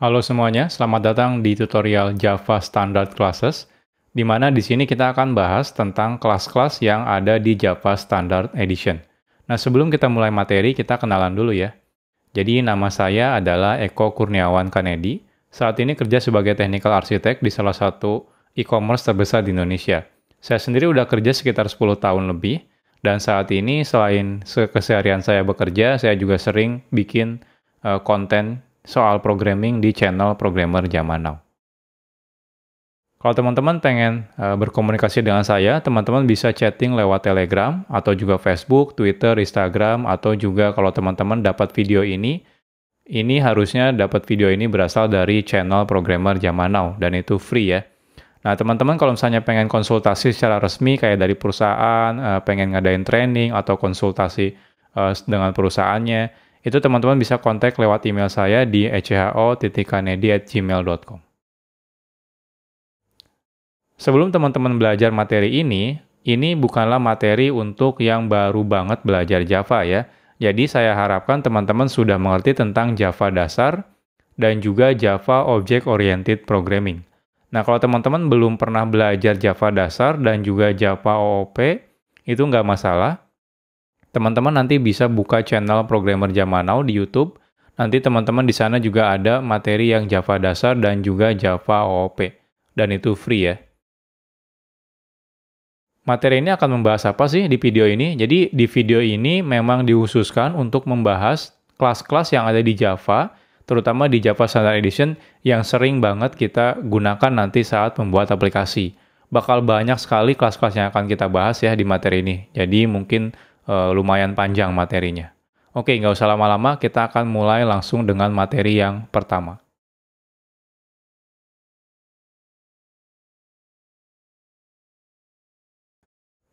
Halo semuanya, selamat datang di tutorial Java Standard Classes, di mana di sini kita akan bahas tentang kelas-kelas yang ada di Java Standard Edition. Nah, sebelum kita mulai materi, kita kenalan dulu ya. Jadi, nama saya adalah Eko Kurniawan Kanedi. Saat ini kerja sebagai Technical Architect di salah satu e-commerce terbesar di Indonesia. Saya sendiri udah kerja sekitar 10 tahun lebih, dan saat ini selain keseharian saya bekerja, saya juga sering bikin konten soal programming di channel Programmer Zaman Now. Kalau teman-teman pengen berkomunikasi dengan saya, teman-teman bisa chatting lewat Telegram, atau juga Facebook, Twitter, Instagram, atau juga kalau teman-teman dapat video ini harusnya dapat video ini berasal dari channel Programmer Zaman Now, dan itu free ya. Nah, teman-teman kalau misalnya pengen konsultasi secara resmi kayak dari perusahaan, pengen ngadain training atau konsultasi dengan perusahaannya, itu teman-teman bisa kontak lewat email saya di echo.kanedi@gmail.com. Sebelum teman-teman belajar materi ini bukanlah materi untuk yang baru banget belajar Java ya. Jadi saya harapkan teman-teman sudah mengerti tentang Java dasar dan juga Java Object Oriented Programming. Nah, kalau teman-teman belum pernah belajar Java dasar dan juga Java OOP, itu nggak masalah. Teman-teman nanti bisa buka channel Programmer Zaman Now di YouTube. Nanti teman-teman di sana juga ada materi yang Java dasar dan juga Java OOP. Dan itu free ya. Materi ini akan membahas apa sih di video ini? Jadi di video ini memang dikhususkan untuk membahas kelas-kelas yang ada di Java, terutama di Java Standard Edition yang sering banget kita gunakan nanti saat membuat aplikasi. Bakal banyak sekali kelas-kelas yang akan kita bahas ya di materi ini. Jadi mungkin lumayan panjang materinya. Oke, nggak usah lama-lama, kita akan mulai langsung dengan materi yang pertama.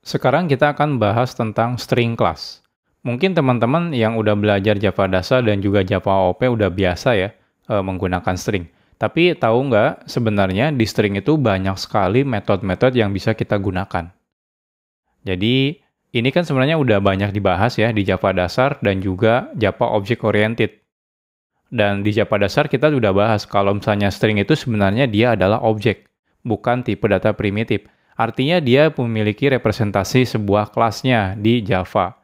Sekarang kita akan bahas tentang string class. Mungkin teman-teman yang udah belajar Java dasar dan juga Java OOP udah biasa ya menggunakan string. Tapi tahu nggak, sebenarnya di string itu banyak sekali metode-metode yang bisa kita gunakan. Jadi, ini kan sebenarnya udah banyak dibahas ya di Java dasar dan juga Java Object Oriented. Dan di Java dasar kita sudah bahas kalau misalnya string itu sebenarnya dia adalah objek, bukan tipe data primitif. Artinya dia memiliki representasi sebuah kelasnya di Java.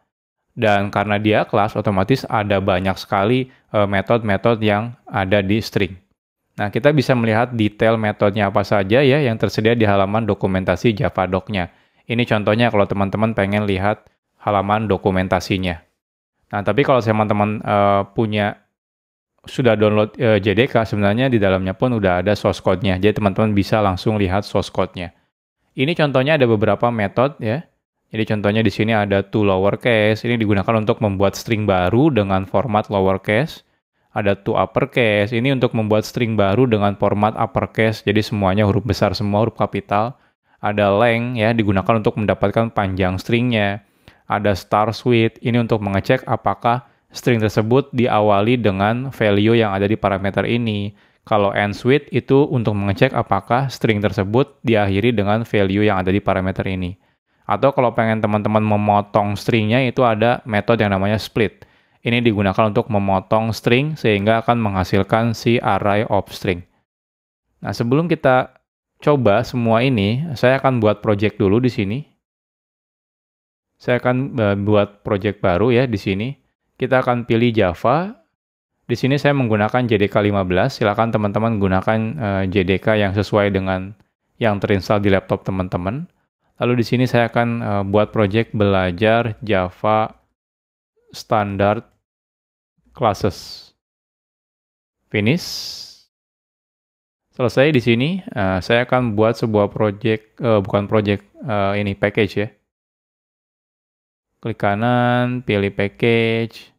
Dan karena dia kelas, otomatis ada banyak sekali metode-metode yang ada di string. Nah, kita bisa melihat detail metodenya apa saja ya yang tersedia di halaman dokumentasi Java doc-nya. Ini contohnya kalau teman-teman pengen lihat halaman dokumentasinya. Nah, tapi kalau teman-teman sudah download JDK, sebenarnya di dalamnya pun udah ada source code-nya. Jadi teman-teman bisa langsung lihat source code-nya. Ini contohnya ada beberapa metode ya. Jadi contohnya di sini ada to lowercase. Ini digunakan untuk membuat string baru dengan format lowercase. Ada to uppercase. Ini untuk membuat string baru dengan format uppercase. Jadi semuanya huruf besar semua, huruf kapital. Ada length ya, digunakan untuk mendapatkan panjang stringnya. Ada star switch, ini untuk mengecek apakah string tersebut diawali dengan value yang ada di parameter ini. Kalau end switch itu untuk mengecek apakah string tersebut diakhiri dengan value yang ada di parameter ini. Atau kalau pengen teman-teman memotong stringnya, itu ada metode yang namanya split. Ini digunakan untuk memotong string sehingga akan menghasilkan si array of string. Nah, sebelum kita coba semua ini, saya akan buat project dulu di sini. Saya akan buat project baru ya di sini. Kita akan pilih Java. Di sini saya menggunakan JDK 15. Silakan teman-teman gunakan JDK yang sesuai dengan yang terinstall di laptop teman-teman. Lalu di sini saya akan buat project belajar Java Standard Classes. Finish. Selesai di sini, saya akan buat sebuah project, ini package ya. Klik kanan, pilih package,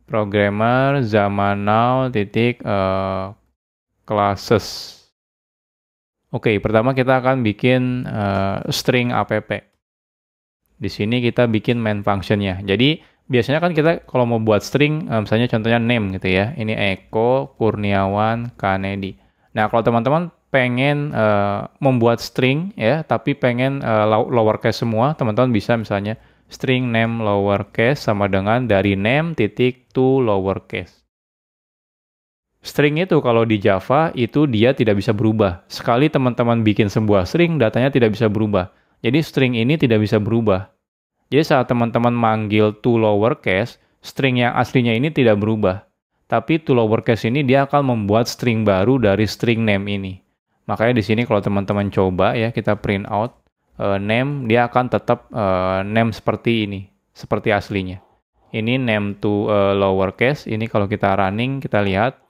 Programmer Zaman Now classes. Oke, pertama kita akan bikin string app. Di sini kita bikin main functionnya. Jadi biasanya kan kita kalau mau buat string, misalnya contohnya name gitu ya. Ini Eko Kurniawan Kanedi. Nah, kalau teman-teman pengen membuat string ya, tapi pengen lowercase semua, teman-teman bisa misalnya string name lowercase sama dengan dari name titik to lowercase. String itu kalau di Java itu dia tidak bisa berubah. Sekali teman-teman bikin sebuah string, datanya tidak bisa berubah. Jadi string ini tidak bisa berubah. Jadi saat teman-teman manggil to lowercase, string yang aslinya ini tidak berubah. Tapi to lowercase ini dia akan membuat string baru dari string name ini. Makanya di sini kalau teman-teman coba ya, kita print out name, dia akan tetap name seperti ini, seperti aslinya. Ini name to lowercase, ini kalau kita running, kita lihat,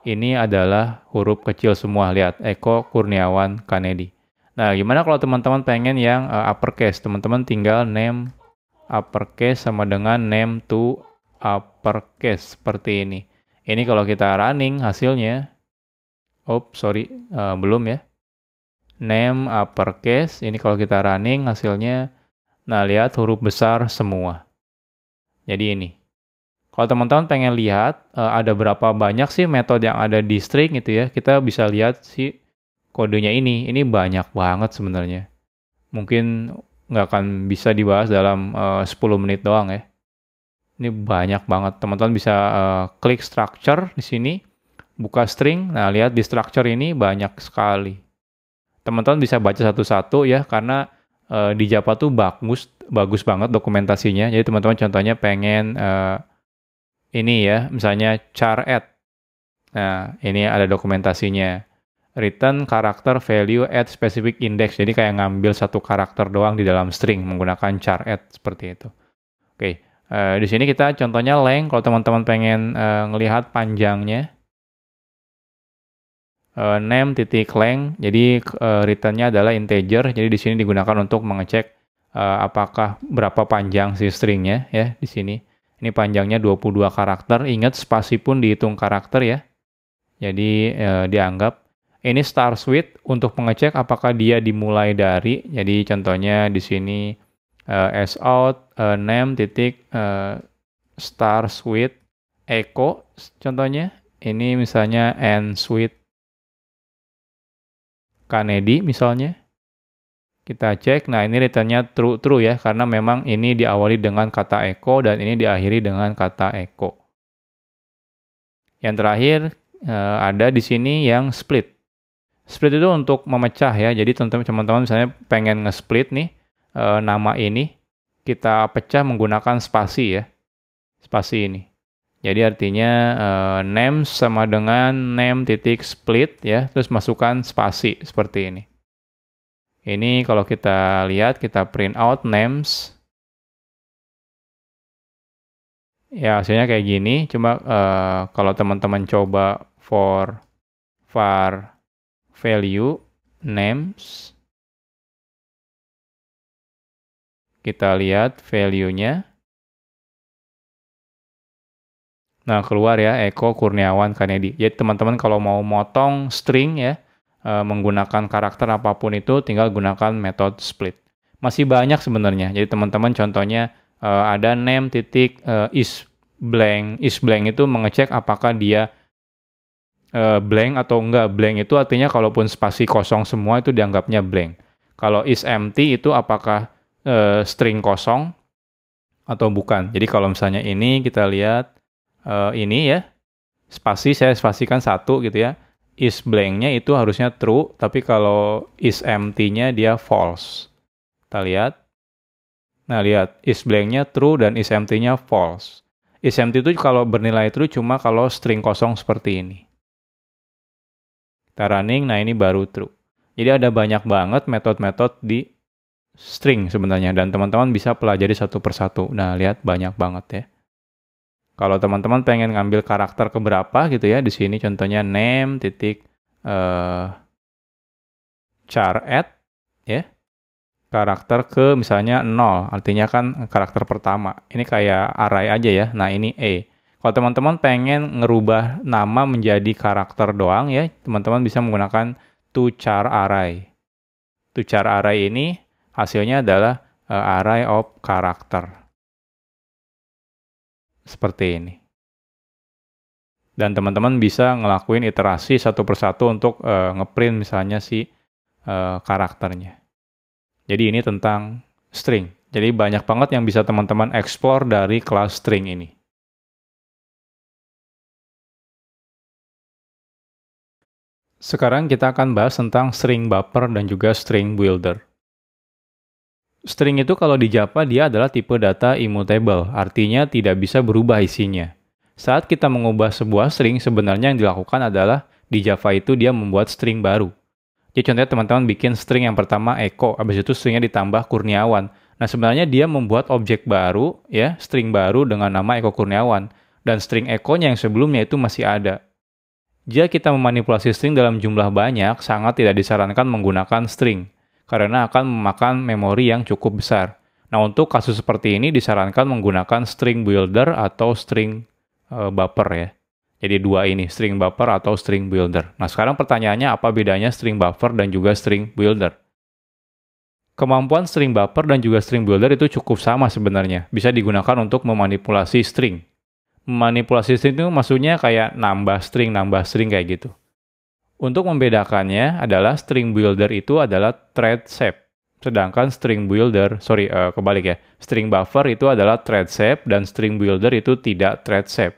ini adalah huruf kecil semua, lihat, Eko Kurniawan Kanedi. Nah, gimana kalau teman-teman pengen yang uppercase? Teman-teman tinggal name uppercase sama dengan name to uppercase, seperti ini. Ini kalau kita running hasilnya, belum ya. Name uppercase, ini kalau kita running hasilnya, nah lihat huruf besar semua. Jadi ini. Kalau teman-teman pengen lihat ada berapa banyak sih metode yang ada di string gitu ya, kita bisa lihat si kodenya ini. Ini banyak banget sebenarnya. Mungkin nggak akan bisa dibahas dalam 10 menit doang ya. Ini banyak banget. Teman-teman bisa klik structure di sini, buka string. Nah, lihat di structure ini banyak sekali. Teman-teman bisa baca satu-satu ya, karena di Java tuh bagus banget dokumentasinya. Jadi teman-teman contohnya pengen ini ya, misalnya char add. Nah, ini ada dokumentasinya. Return karakter value at specific index. Jadi kayak ngambil satu karakter doang di dalam string menggunakan char add seperti itu. Oke, di sini kita contohnya length. Kalau teman-teman pengen ngelihat panjangnya, name titik length. Jadi returnnya adalah integer. Jadi di sini digunakan untuk mengecek apakah berapa panjang si stringnya ya di sini. Ini panjangnya 22 karakter. Ingat spasi pun dihitung karakter ya. Jadi dianggap. Ini start with untuk mengecek apakah dia dimulai dari. Jadi contohnya di sini as out name titik start with echo contohnya. Ini misalnya ends with Kanedi misalnya. Kita cek, nah ini returnnya true ya, karena memang ini diawali dengan kata echo dan ini diakhiri dengan kata echo. Yang terakhir ada di sini yang split. Split itu untuk memecah ya, jadi teman-teman misalnya pengen nge-split nih nama ini, kita pecah menggunakan spasi ya, spasi ini. Jadi artinya name sama dengan name titik split ya, terus masukkan spasi seperti ini. Ini kalau kita lihat, kita print out names. Ya, hasilnya kayak gini. Cuma kalau teman-teman coba for var value names. Kita lihat value-nya. Nah, keluar ya, Eko Kurniawan Kanedi. Jadi teman-teman kalau mau motong string ya, menggunakan karakter apapun itu, tinggal gunakan metode split. Masih banyak sebenarnya. Jadi teman-teman contohnya ada name titik is blank. Is blank itu mengecek apakah dia blank atau enggak. Blank itu artinya kalaupun spasi kosong semua itu dianggapnya blank. Kalau is empty itu apakah string kosong atau bukan. Jadi kalau misalnya ini kita lihat ini ya, spasi saya spasikan 1 gitu ya. Is blank-nya itu harusnya true, tapi kalau is empty-nya dia false. Kita lihat. Nah, lihat, is blank-nya true dan is empty-nya false. Is empty itu kalau bernilai true cuma kalau string kosong seperti ini. Kita running, nah ini baru true. Jadi ada banyak banget metode-metode di string sebenarnya, dan teman-teman bisa pelajari satu persatu. Nah, lihat banyak banget ya. Kalau teman-teman pengen ngambil karakter keberapa gitu ya, di sini contohnya name titik char add ya. Karakter ke misalnya 0, artinya kan karakter pertama. Ini kayak array aja ya. Nah, ini A. Kalau teman-teman pengen ngerubah nama menjadi karakter doang ya, teman-teman bisa menggunakan to char array. To char array ini hasilnya adalah array of character. Seperti ini. Dan teman-teman bisa ngelakuin iterasi satu persatu untuk ngeprint misalnya si karakternya. Jadi ini tentang string. Jadi banyak banget yang bisa teman-teman explore dari kelas string ini. Sekarang kita akan bahas tentang string buffer dan juga string builder. String itu kalau di Java dia adalah tipe data immutable, artinya tidak bisa berubah isinya. Saat kita mengubah sebuah string, sebenarnya yang dilakukan adalah di Java itu dia membuat string baru. Jadi contohnya teman-teman bikin string yang pertama Eko, habis itu stringnya ditambah Kurniawan. Nah sebenarnya dia membuat objek baru, ya string baru dengan nama Eko Kurniawan. Dan string Eko-nya yang sebelumnya itu masih ada. Jika kita memanipulasi string dalam jumlah banyak, sangat tidak disarankan menggunakan string, karena akan memakan memori yang cukup besar. Nah untuk kasus seperti ini disarankan menggunakan string builder atau string buffer ya. Jadi dua ini, string buffer atau string builder. Nah sekarang pertanyaannya apa bedanya string buffer dan juga string builder? Kemampuan string buffer dan juga string builder itu cukup sama sebenarnya. Bisa digunakan untuk memanipulasi string. Memanipulasi string itu maksudnya kayak nambah string kayak gitu. Untuk membedakannya adalah string builder itu adalah thread shape. Sedangkan string buffer itu adalah thread shape dan string builder itu tidak thread shape.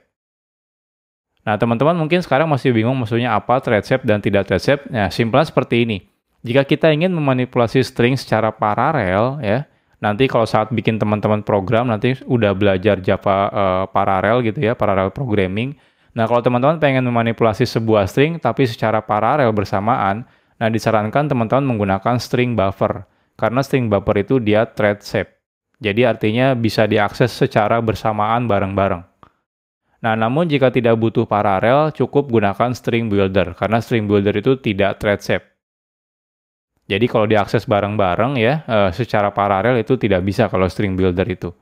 Nah, teman-teman mungkin sekarang masih bingung maksudnya apa thread shape dan tidak thread shape. Nah, simpelnya seperti ini. Jika kita ingin memanipulasi string secara paralel, ya, nanti kalau saat bikin teman-teman program, nanti udah belajar Java paralel gitu ya, paralel programming. Nah, kalau teman-teman pengen memanipulasi sebuah string, tapi secara paralel bersamaan, nah disarankan teman-teman menggunakan string buffer. Karena string buffer itu dia thread shape. Jadi artinya bisa diakses secara bersamaan bareng-bareng. Nah, namun jika tidak butuh paralel, cukup gunakan string builder, karena string builder itu tidak thread shape. Jadi kalau diakses bareng-bareng ya, secara paralel itu tidak bisa kalau string builder itu.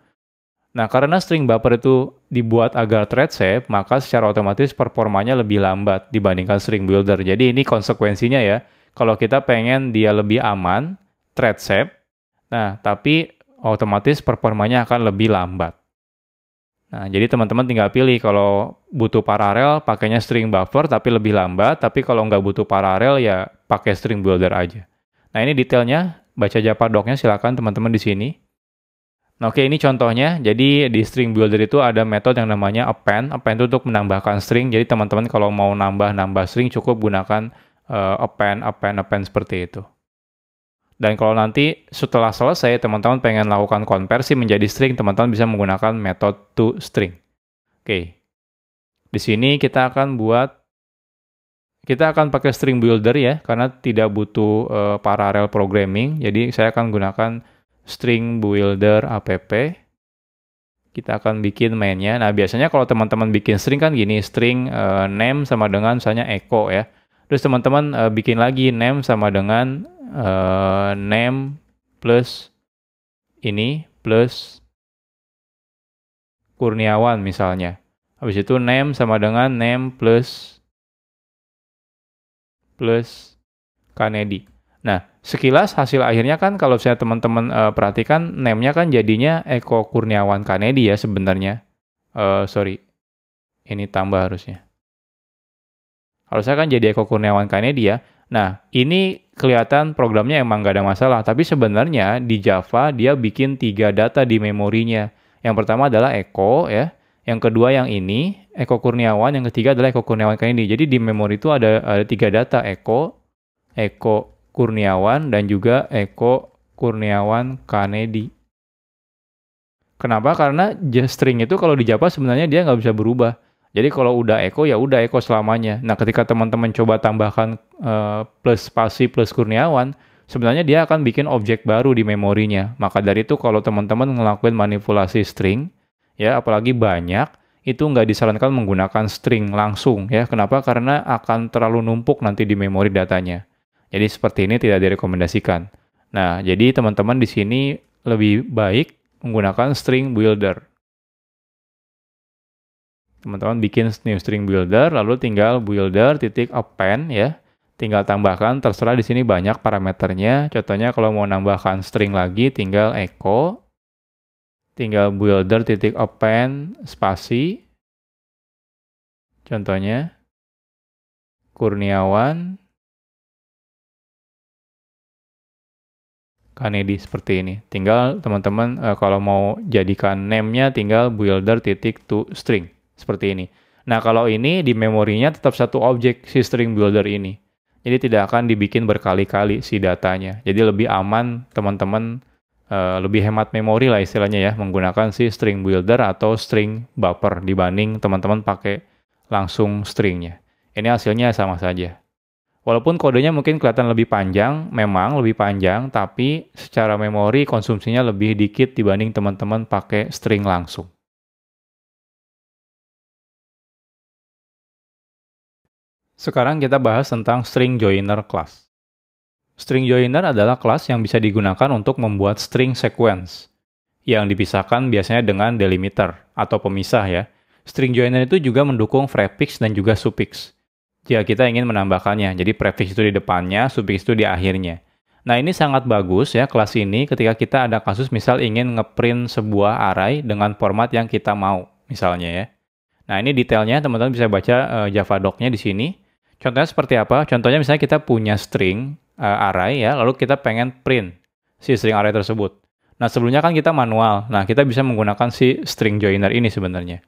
Nah, karena string buffer itu dibuat agar thread shape, maka secara otomatis performanya lebih lambat dibandingkan string builder. Jadi ini konsekuensinya ya, kalau kita pengen dia lebih aman, thread shape, nah tapi otomatis performanya akan lebih lambat. Nah, jadi teman-teman tinggal pilih kalau butuh paralel pakainya string buffer tapi lebih lambat, tapi kalau nggak butuh paralel ya pakai string builder aja. Nah, ini detailnya, baca Java doc-nya silakan teman-teman di sini. Nah, oke, ini contohnya. Jadi di string builder itu ada metode yang namanya append. Append itu untuk menambahkan string. Jadi teman-teman kalau mau nambah string cukup gunakan append seperti itu. Dan kalau nanti setelah selesai, teman-teman pengen lakukan konversi menjadi string, teman-teman bisa menggunakan metode toString. Oke. Di sini kita akan pakai string builder ya, karena tidak butuh parallel programming. Jadi saya akan gunakan string builder app. Kita akan bikin mainnya. Nah, biasanya kalau teman-teman bikin string kan gini, string name sama dengan misalnya echo ya. Terus teman-teman bikin lagi name sama dengan name plus ini plus Kurniawan misalnya. Habis itu name sama dengan name plus Kanedi. Nah, sekilas hasil akhirnya kan kalau misalnya teman-teman perhatikan name-nya kan jadinya Eko Kurniawan Kanedi ya sebenarnya. Ini tambah harusnya. Harusnya kan jadi Eko Kurniawan Kanedi ya. Nah, ini kelihatan programnya emang nggak ada masalah, tapi sebenarnya di Java dia bikin 3 data di memorinya. Yang pertama adalah Eko ya, yang kedua yang ini, Eko Kurniawan, yang ketiga adalah Eko Kurniawan Kanedi. Jadi di memori itu ada 3 data, Eko Kurniawan, dan juga Eko Kurniawan Kanedi. Kenapa? Karena string itu kalau di Java sebenarnya dia nggak bisa berubah. Jadi kalau udah Eko, ya udah Eko selamanya. Nah, ketika teman-teman coba tambahkan plus spasi plus Kurniawan, sebenarnya dia akan bikin objek baru di memorinya. Maka dari itu kalau teman-teman ngelakuin manipulasi string, ya apalagi banyak, itu nggak disarankan menggunakan string langsung. Ya, kenapa? Karena akan terlalu numpuk nanti di memori datanya. Jadi seperti ini tidak direkomendasikan. Nah, jadi teman-teman di sini lebih baik menggunakan string builder. Teman-teman bikin new string builder, lalu tinggal builder.append ya. Tinggal tambahkan, terserah di sini banyak parameternya. Contohnya kalau mau nambahkan string lagi, tinggal echo. Tinggal builder.append spasi. Contohnya, Kurniawan Kanedi seperti ini. Tinggal teman-teman kalau mau jadikan name-nya, tinggal builder.toString. Seperti ini. Nah, kalau ini di memorinya tetap satu objek si string builder ini. Jadi tidak akan dibikin berkali-kali si datanya. Jadi lebih aman teman-teman, lebih hemat memori lah istilahnya ya, menggunakan si string builder atau string buffer dibanding teman-teman pakai langsung stringnya. Ini hasilnya sama saja. Walaupun kodenya mungkin kelihatan lebih panjang, memang lebih panjang, tapi secara memori konsumsinya lebih dikit dibanding teman-teman pakai string langsung. Sekarang kita bahas tentang string joiner class. String joiner adalah kelas yang bisa digunakan untuk membuat string sequence, yang dipisahkan biasanya dengan delimiter atau pemisah ya. String joiner itu juga mendukung prefix dan juga suffix jika kita ingin menambahkannya. Jadi prefix itu di depannya, suffix itu di akhirnya. Nah, ini sangat bagus ya kelas ini ketika kita ada kasus misal ingin ngeprint sebuah array dengan format yang kita mau, misalnya ya. Nah, ini detailnya teman-teman bisa baca Java doc-nya di sini. Contohnya seperti apa? Contohnya misalnya kita punya string array ya, lalu kita pengen print si string array tersebut. Nah, sebelumnya kan kita manual. Nah, kita bisa menggunakan si string joiner ini sebenarnya.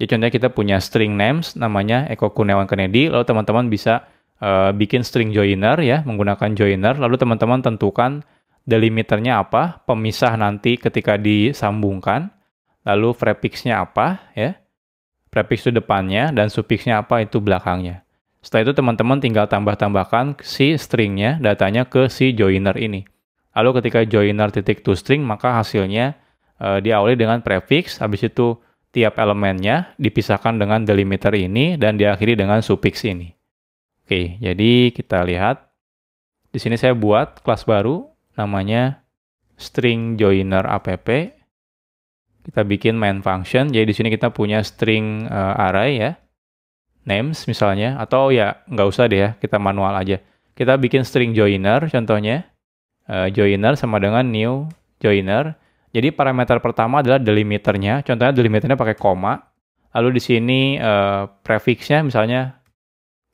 Jadi contohnya kita punya string names namanya Eko Kurniawan Kennedy, lalu teman-teman bisa bikin string joiner ya, menggunakan joiner, lalu teman-teman tentukan delimiternya apa, pemisah nanti ketika disambungkan, lalu prefixnya apa ya, prefix itu depannya, dan suffixnya apa itu belakangnya. Setelah itu teman-teman tinggal tambah-tambahkan si stringnya, datanya ke si joiner ini. Lalu ketika joiner titik toString, maka hasilnya diawali dengan prefix, habis itu tiap elemennya dipisahkan dengan delimiter ini, dan diakhiri dengan suffix ini. Oke, jadi kita lihat. Di sini saya buat kelas baru, namanya string joiner app. Kita bikin main function, jadi di sini kita punya string array ya. Names misalnya, atau ya nggak usah deh ya, kita manual aja. Kita bikin string joiner contohnya, joiner sama dengan new joiner. Jadi parameter pertama adalah delimiternya, contohnya delimiternya pakai koma, lalu di sini prefixnya misalnya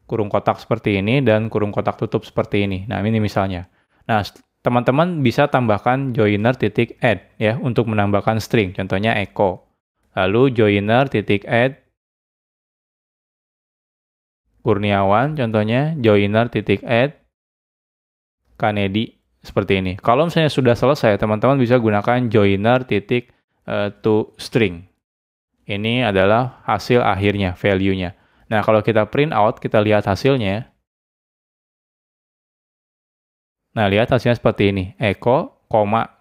kurung kotak seperti ini dan kurung kotak tutup seperti ini. Nah, ini misalnya. Nah, teman-teman bisa tambahkan joiner titik add ya untuk menambahkan string, contohnya echo. Lalu joiner titik add Kurniawan, contohnya joiner titik add Kennedy seperti ini. Kalau misalnya sudah selesai, teman-teman bisa gunakan joiner titik to string. Ini adalah hasil akhirnya, value-nya. Nah, kalau kita print out, kita lihat hasilnya. Nah, lihat hasilnya seperti ini. Eko,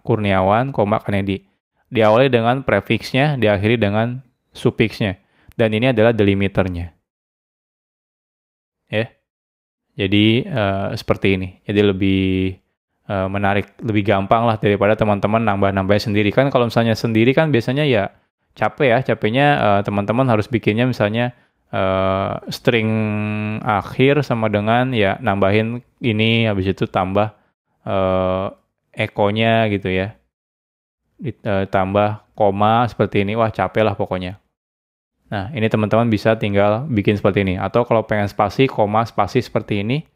Kurniawan, Kennedy. Diawali dengan prefixnya, diakhiri dengan suffixnya. Dan ini adalah delimiternya. Ya, jadi seperti ini. Jadi lebih menarik, lebih gampang lah daripada teman-teman nambah-nambah sendiri. Kan kalau misalnya sendiri kan biasanya ya capek ya. Capeknya teman-teman harus bikinnya misalnya string akhir sama dengan ya nambahin ini, habis itu tambah ekonya gitu ya. Tambah koma seperti ini. Wah, capek lah pokoknya. Nah, ini teman-teman bisa tinggal bikin seperti ini. Atau kalau pengen spasi, koma, spasi seperti ini.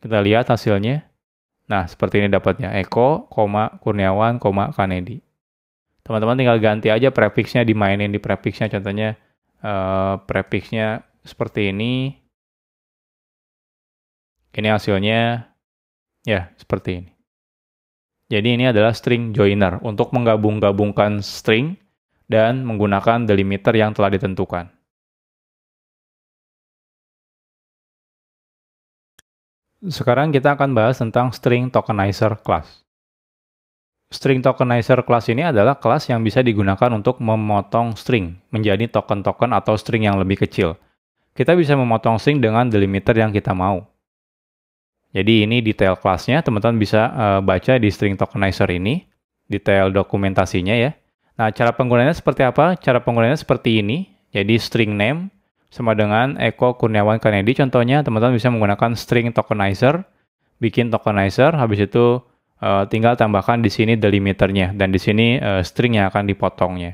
Kita lihat hasilnya. Nah, seperti ini dapatnya. Eko, Kurniawan, Kennedy. Teman-teman tinggal ganti aja prefixnya, dimainin di prefixnya. Contohnya, prefixnya seperti ini. Ini hasilnya, ya, seperti ini. Jadi ini adalah string joiner. Untuk menggabung-gabungkan string dan menggunakan delimiter yang telah ditentukan. Sekarang kita akan bahas tentang string tokenizer class. String tokenizer class ini adalah kelas yang bisa digunakan untuk memotong string menjadi token-token atau string yang lebih kecil. Kita bisa memotong string dengan delimiter yang kita mau. Jadi ini detail kelasnya, teman-teman bisa baca di string tokenizer ini, detail dokumentasinya ya. Nah, cara penggunaannya seperti apa? Cara penggunaannya seperti ini. Jadi string name sama dengan Eko Kurniawan Kennedy. Contohnya, teman-teman bisa menggunakan string tokenizer, bikin tokenizer, habis itu tinggal tambahkan di sini delimiternya, dan di sini string yang akan dipotongnya.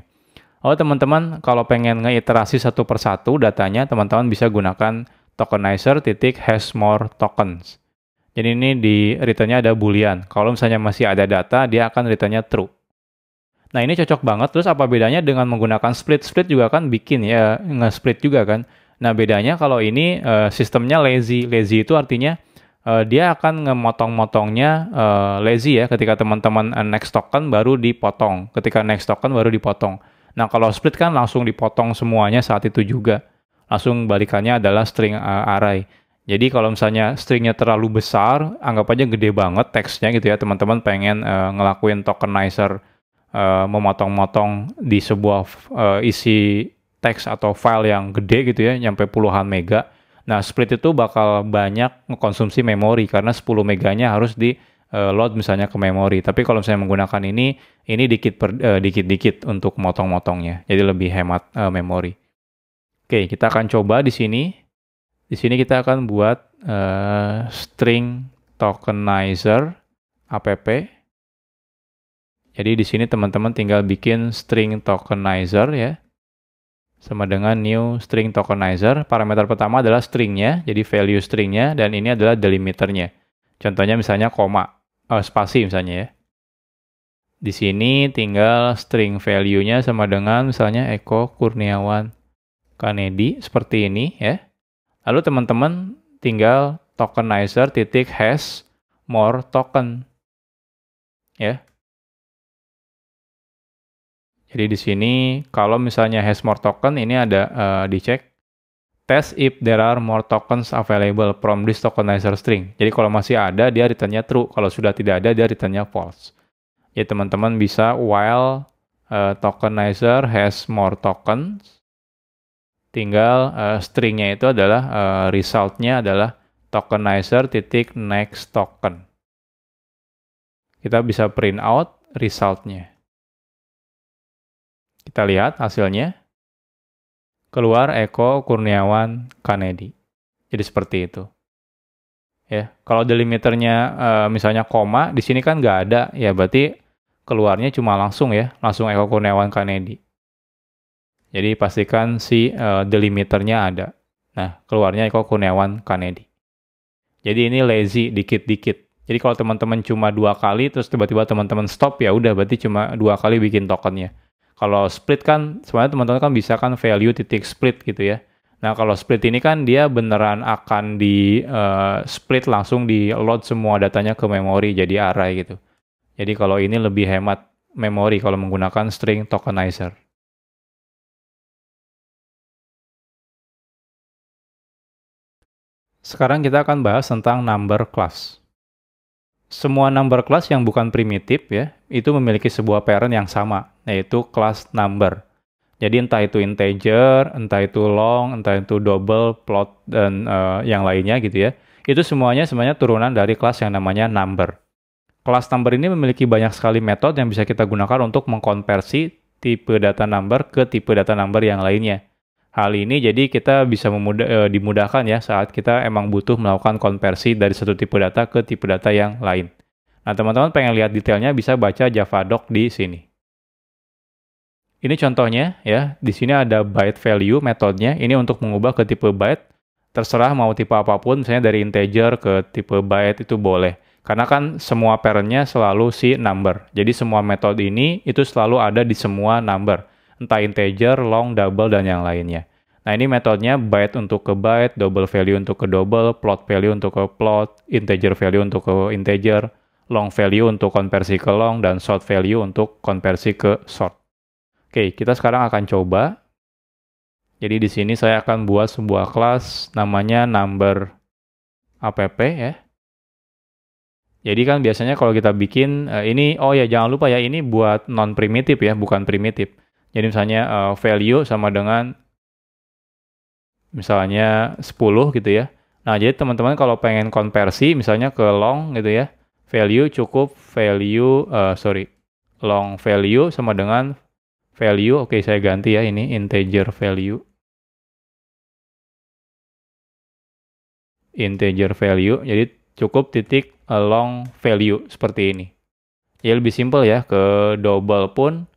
Lalu teman-teman, kalau pengen ngeiterasi satu persatu datanya, teman-teman bisa gunakan tokenizer titik has more tokens. Jadi ini di return-nya ada boolean. Kalau misalnya masih ada data, dia akan return-nya true. Nah, ini cocok banget. Terus apa bedanya dengan menggunakan split? Split juga kan bikin ya, nge-split juga kan. Nah, bedanya kalau ini sistemnya lazy. Lazy itu artinya dia akan ngemotong-motongnya lazy ya, ketika teman-teman next token baru dipotong, ketika next token baru dipotong. Nah, kalau split kan langsung dipotong semuanya saat itu juga. Langsung balikannya adalah string array. Jadi kalau misalnya stringnya terlalu besar, anggap aja gede banget teksnya gitu ya, teman-teman pengen ngelakuin tokenizer, memotong-motong di sebuah isi teks atau file yang gede gitu ya, nyampe puluhan mega. Nah, split itu bakal banyak mengkonsumsi memori karena 10 meganya harus di load misalnya ke memori. Tapi kalau misalnya menggunakan ini dikit-dikit untuk motong-motongnya. Jadi lebih hemat memori. Oke, kita akan coba di sini. Di sini kita akan buat string tokenizer app. Jadi di sini teman-teman tinggal bikin string tokenizer ya. Sama dengan new string tokenizer. Parameter pertama adalah stringnya, jadi value stringnya, dan ini adalah delimiternya. Contohnya misalnya spasi misalnya ya. Di sini tinggal string value-nya sama dengan misalnya Eko Kurniawan Kanedi, seperti ini ya. Lalu teman-teman tinggal tokenizer titik has more token ya. Jadi di sini kalau misalnya has more token ini ada dicek test if there are more tokens available from this tokenizer string. Jadi kalau masih ada dia return-nya true, kalau sudah tidak ada dia return-nya false. Jadi teman-teman bisa while tokenizer has more tokens, tinggal stringnya itu adalah result-nya adalah tokenizer titik next token. Kita bisa print out result-nya. Kita lihat hasilnya. Keluar Eko Kurniawan Kanedi. Jadi seperti itu. Ya, kalau delimiternya misalnya koma, di sini kan nggak ada, ya berarti keluarnya cuma langsung ya, langsung Eko Kurniawan Kanedi. Jadi pastikan si delimiternya ada. Nah, keluarnya Eko Kurniawan Kanedi. Jadi ini lazy dikit-dikit. Jadi kalau teman-teman cuma 2 kali, terus tiba-tiba teman-teman stop, ya udah berarti cuma 2 kali bikin tokennya. Kalau split kan, sebenarnya teman-teman kan bisa kan value titik split gitu ya. Nah, kalau split ini kan dia beneran akan di split langsung di load semua datanya ke memori jadi array gitu. Jadi kalau ini lebih hemat memori kalau menggunakan string tokenizer. Sekarang kita akan bahas tentang number class. Semua number class yang bukan primitif ya, itu memiliki sebuah parent yang sama, yaitu class number. Jadi entah itu integer, entah itu long, entah itu double, float, dan yang lainnya gitu ya. Itu semuanya sebenarnya turunan dari kelas yang namanya number. Kelas number ini memiliki banyak sekali metode yang bisa kita gunakan untuk mengkonversi tipe data number ke tipe data number yang lainnya. Hal ini jadi kita bisa dimudahkan ya saat kita emang butuh melakukan konversi dari satu tipe data ke tipe data yang lain. Nah, teman-teman pengen lihat detailnya bisa baca Javadoc di sini. Ini contohnya ya, di sini ada byte value metodenya, ini untuk mengubah ke tipe byte, terserah mau tipe apapun, misalnya dari integer ke tipe byte itu boleh. Karena kan semua parent-nya selalu si number, jadi semua metode ini itu selalu ada di semua number, entah integer, long, double, dan yang lainnya. Nah, ini metodenya byte untuk ke byte, double value untuk ke double, float value untuk ke float, integer value untuk ke integer, long value untuk konversi ke long, dan short value untuk konversi ke short. Oke, kita sekarang akan coba. Jadi di sini saya akan buat sebuah kelas namanya number app ya. Jadi kan biasanya kalau kita bikin ini, oh ya jangan lupa ya, ini buat non primitif ya, bukan primitif. Jadi misalnya value sama dengan misalnya 10 gitu ya. Nah, jadi teman-teman kalau pengen konversi misalnya ke long gitu ya, value cukup long value sama dengan value, oke saya ganti ya ini integer value. Integer value, jadi cukup titik long value seperti ini. Ya lebih simpel ya, ke double pun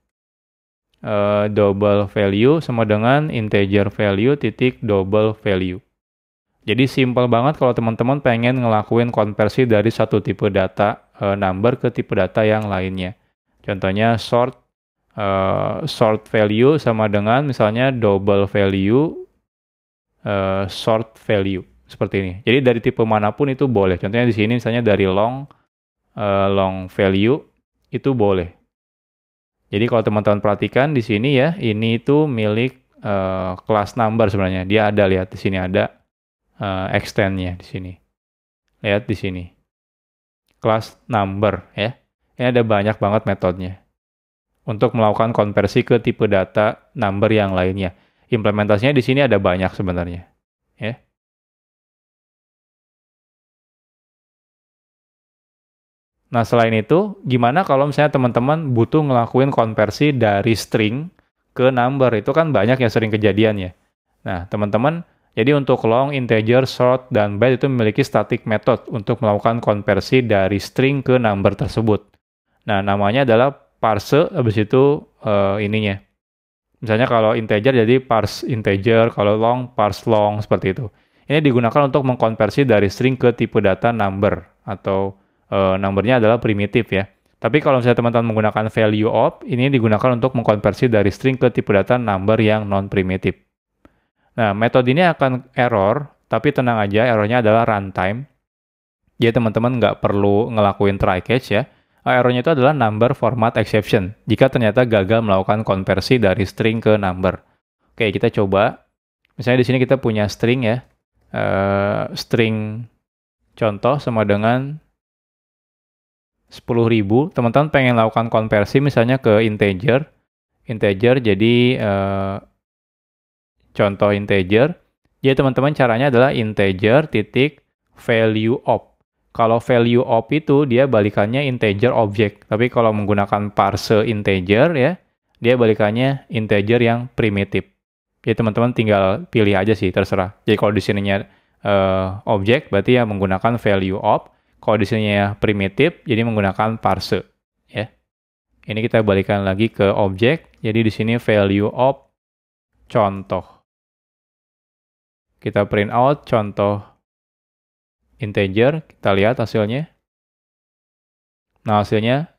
double value sama dengan integer value titik double value. Jadi simpel banget kalau teman-teman pengen ngelakuin konversi dari satu tipe data number ke tipe data yang lainnya. Contohnya short value sama dengan misalnya double value short value seperti ini. Jadi dari tipe manapun itu boleh. Contohnya di sini misalnya dari long value itu boleh. Jadi kalau teman-teman perhatikan di sini ya, ini itu milik class number sebenarnya. Dia ada, lihat di sini ada extend-nya di sini. Lihat di sini. Class number ya. Ini ada banyak banget metodenya untuk melakukan konversi ke tipe data number yang lainnya. Implementasinya di sini ada banyak sebenarnya ya. Nah, selain itu, gimana kalau misalnya teman-teman butuh ngelakuin konversi dari string ke number? Itu kan banyak yang sering kejadian ya. Nah, teman-teman, jadi untuk long, integer, short, dan byte itu memiliki static method untuk melakukan konversi dari string ke number tersebut. Nah, namanya adalah parse, habis itu ininya. Misalnya kalau integer jadi parse integer, kalau long, parse long, seperti itu. Ini digunakan untuk mengkonversi dari string ke tipe data number, atau numbernya adalah primitif ya. Tapi kalau misalnya teman-teman menggunakan value of, ini digunakan untuk mengkonversi dari string ke tipe data number yang non-primitif. Nah, metode ini akan error, tapi tenang aja, errornya adalah runtime. Jadi teman-teman nggak perlu ngelakuin try catch ya. Errornya itu adalah number format exception, jika ternyata gagal melakukan konversi dari string ke number. Oke, kita coba. Misalnya di sini kita punya string ya. String contoh sama dengan 10.000, teman-teman pengen lakukan konversi misalnya ke integer jadi contoh integer, jadi teman-teman caranya adalah integer titik value of. Kalau value of itu dia balikannya integer object, tapi kalau menggunakan parse integer ya, dia balikannya integer yang primitif. Jadi teman-teman tinggal pilih aja sih, terserah. Jadi kalau di sininya object, berarti ya menggunakan value of. Kalau di sini ya primitif, jadi menggunakan parse ya. Ini kita balikan lagi ke objek. Jadi di sini value of contoh. Kita print out contoh integer, kita lihat hasilnya. Nah, hasilnya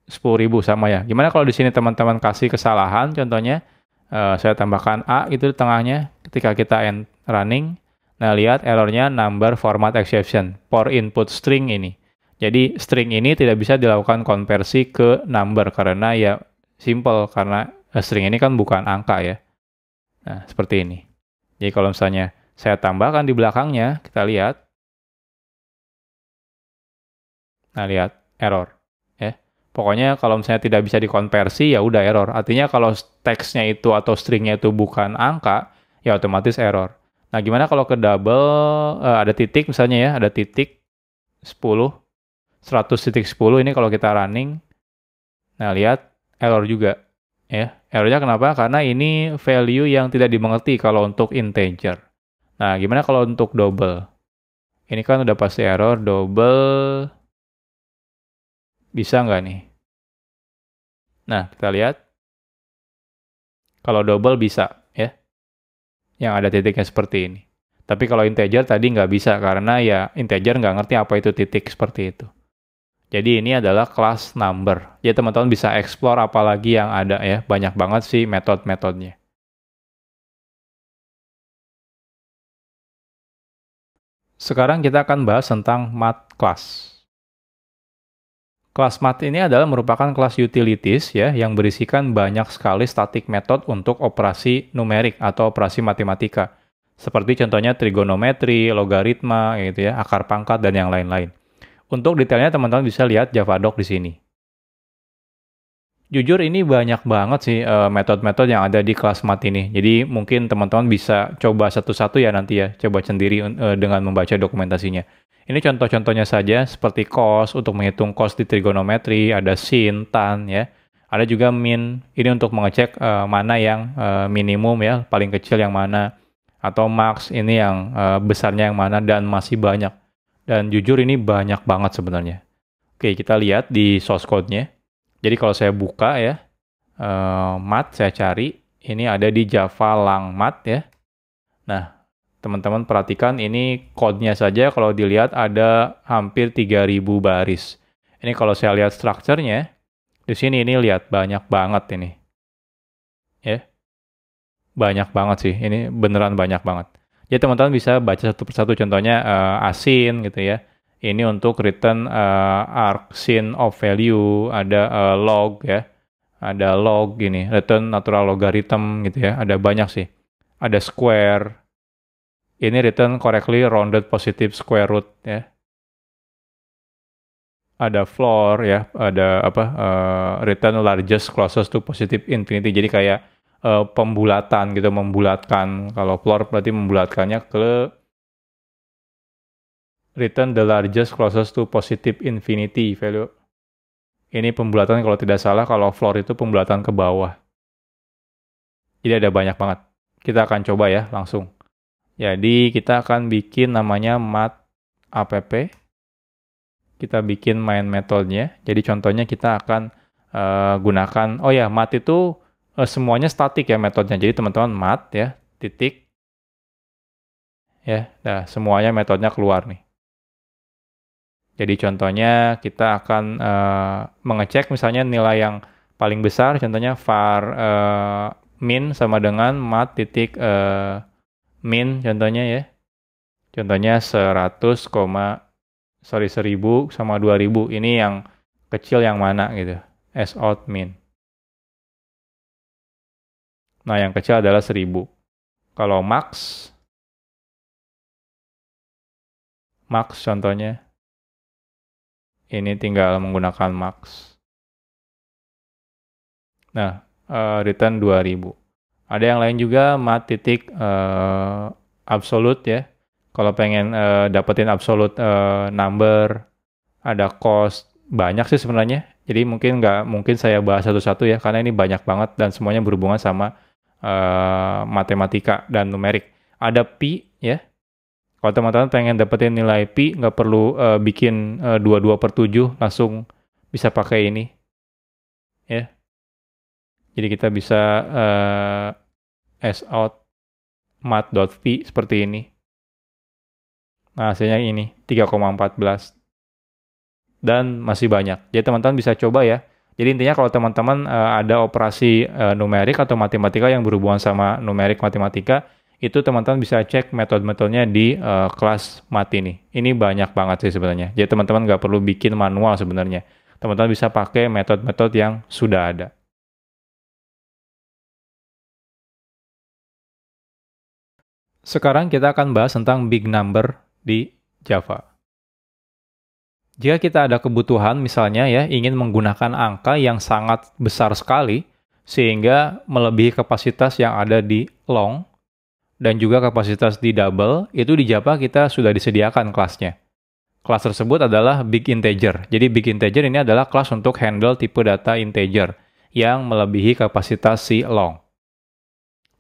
10.000 sama ya. Gimana kalau di sini teman-teman kasih kesalahan, contohnya saya tambahkan A itu di tengahnya ketika kita running. Nah, lihat errornya number format exception for input string ini. Jadi, string ini tidak bisa dilakukan konversi ke number karena ya simple, karena string ini kan bukan angka ya. Nah, seperti ini. Jadi, kalau misalnya saya tambahkan di belakangnya, kita lihat. Nah, lihat error ya. Pokoknya kalau misalnya tidak bisa dikonversi ya udah error. Artinya kalau teksnya itu atau stringnya itu bukan angka, ya otomatis error. Nah, gimana kalau ke double, ada titik misalnya ya, ada titik 10, 100.10 ini kalau kita running. Nah, lihat error juga ya. Errornya kenapa? Karena ini value yang tidak dimengerti kalau untuk integer. Nah, gimana kalau untuk double? Ini kan udah pasti error, double bisa nggak nih? Nah, kita lihat. Kalau double bisa ya. Yang ada titiknya seperti ini. Tapi kalau integer tadi nggak bisa karena ya integer nggak ngerti apa itu titik seperti itu. Jadi ini adalah class number. Jadi teman-teman bisa explore apalagi yang ada ya. Banyak banget sih metode-metodenya. Sekarang kita akan bahas tentang math class. Kelas math ini adalah merupakan kelas utilities ya yang berisikan banyak sekali static method untuk operasi numerik atau operasi matematika. Seperti contohnya trigonometri, logaritma, gitu ya, akar pangkat dan yang lain-lain. Untuk detailnya teman-teman bisa lihat Javadoc di sini. Jujur ini banyak banget sih metode-metode yang ada di kelas math ini. Jadi mungkin teman-teman bisa coba satu-satu ya nanti ya, coba sendiri dengan membaca dokumentasinya. Ini contoh-contohnya saja, seperti cos, untuk menghitung cos di trigonometri, ada sin, tan, ya. Ada juga min, ini untuk mengecek mana yang minimum ya, paling kecil yang mana. Atau max, ini yang besarnya yang mana, dan masih banyak. Dan jujur ini banyak banget sebenarnya. Oke, kita lihat di source code-nya. Jadi kalau saya buka ya, math saya cari, ini ada di Java Lang Math ya. Nah, teman-teman perhatikan ini code-nya saja kalau dilihat ada hampir 3.000 baris. Ini kalau saya lihat strukturnya, di sini ini lihat banyak banget ini. Ya. Banyak banget sih, ini beneran banyak banget. Jadi teman-teman bisa baca satu persatu, contohnya ASIN gitu ya. Ini untuk return argsin of value, ada log ya. Ada log gini, return natural logarithm gitu ya. Ada banyak sih. Ada square. Ini return correctly rounded positive square root ya. Ada floor ya, ada return largest closest to positive infinity. Jadi kayak pembulatan gitu, membulatkan. Kalau floor berarti membulatkannya ke return the largest closest to positive infinity value. Ini pembulatan kalau tidak salah, kalau floor itu pembulatan ke bawah. Jadi ada banyak banget. Kita akan coba ya langsung. Jadi kita akan bikin namanya math app. Kita bikin main metodenya. Jadi contohnya kita akan gunakan, math itu semuanya statik ya metodenya. Jadi teman-teman math ya, titik. Ya, nah semuanya metodenya keluar nih. Jadi contohnya kita akan mengecek misalnya nilai yang paling besar, contohnya var min sama dengan math titik min contohnya ya. Contohnya 1000 sama 2000. Ini yang kecil yang mana gitu. S out min. Nah, yang kecil adalah 1000. Kalau max contohnya. Ini tinggal menggunakan max. Nah, return 2000. Ada yang lain juga, math titik absolute ya. Kalau pengen dapetin absolute number, ada cost, banyak sih sebenarnya. Jadi nggak mungkin saya bahas satu-satu ya, karena ini banyak banget dan semuanya berhubungan sama matematika dan numerik. Ada pi ya. Kalau teman-teman pengen dapetin nilai pi, nggak perlu bikin 22/7, langsung bisa pakai ini. Ya. Jadi kita bisa sout math.pi seperti ini. Nah, hasilnya ini, 3,14. Dan masih banyak. Jadi teman-teman bisa coba ya. Jadi intinya kalau teman-teman ada operasi numerik atau matematika yang berhubungan sama numerik matematika, itu teman-teman bisa cek metode-metodenya di kelas math ini. Ini banyak banget sih sebenarnya. Jadi teman-teman nggak perlu bikin manual sebenarnya. Teman-teman bisa pakai metode-metode yang sudah ada. Sekarang kita akan bahas tentang big number di Java. Jika kita ada kebutuhan misalnya ya, ingin menggunakan angka yang sangat besar sekali, sehingga melebihi kapasitas yang ada di long, dan juga kapasitas di double, itu di Java kita sudah disediakan kelasnya. Kelas tersebut adalah big integer. Jadi big integer ini adalah kelas untuk handle tipe data integer yang melebihi kapasitas si long.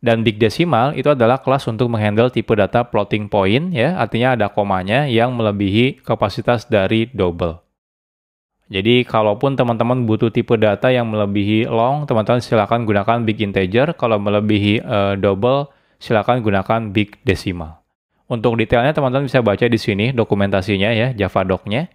Dan big decimal itu adalah kelas untuk menghandle tipe data floating point ya, artinya ada komanya yang melebihi kapasitas dari double. Jadi kalaupun teman-teman butuh tipe data yang melebihi long, teman-teman silakan gunakan big integer. Kalau melebihi double, silakan gunakan big decimal. Untuk detailnya teman-teman bisa baca di sini dokumentasinya ya, Java doc-nya.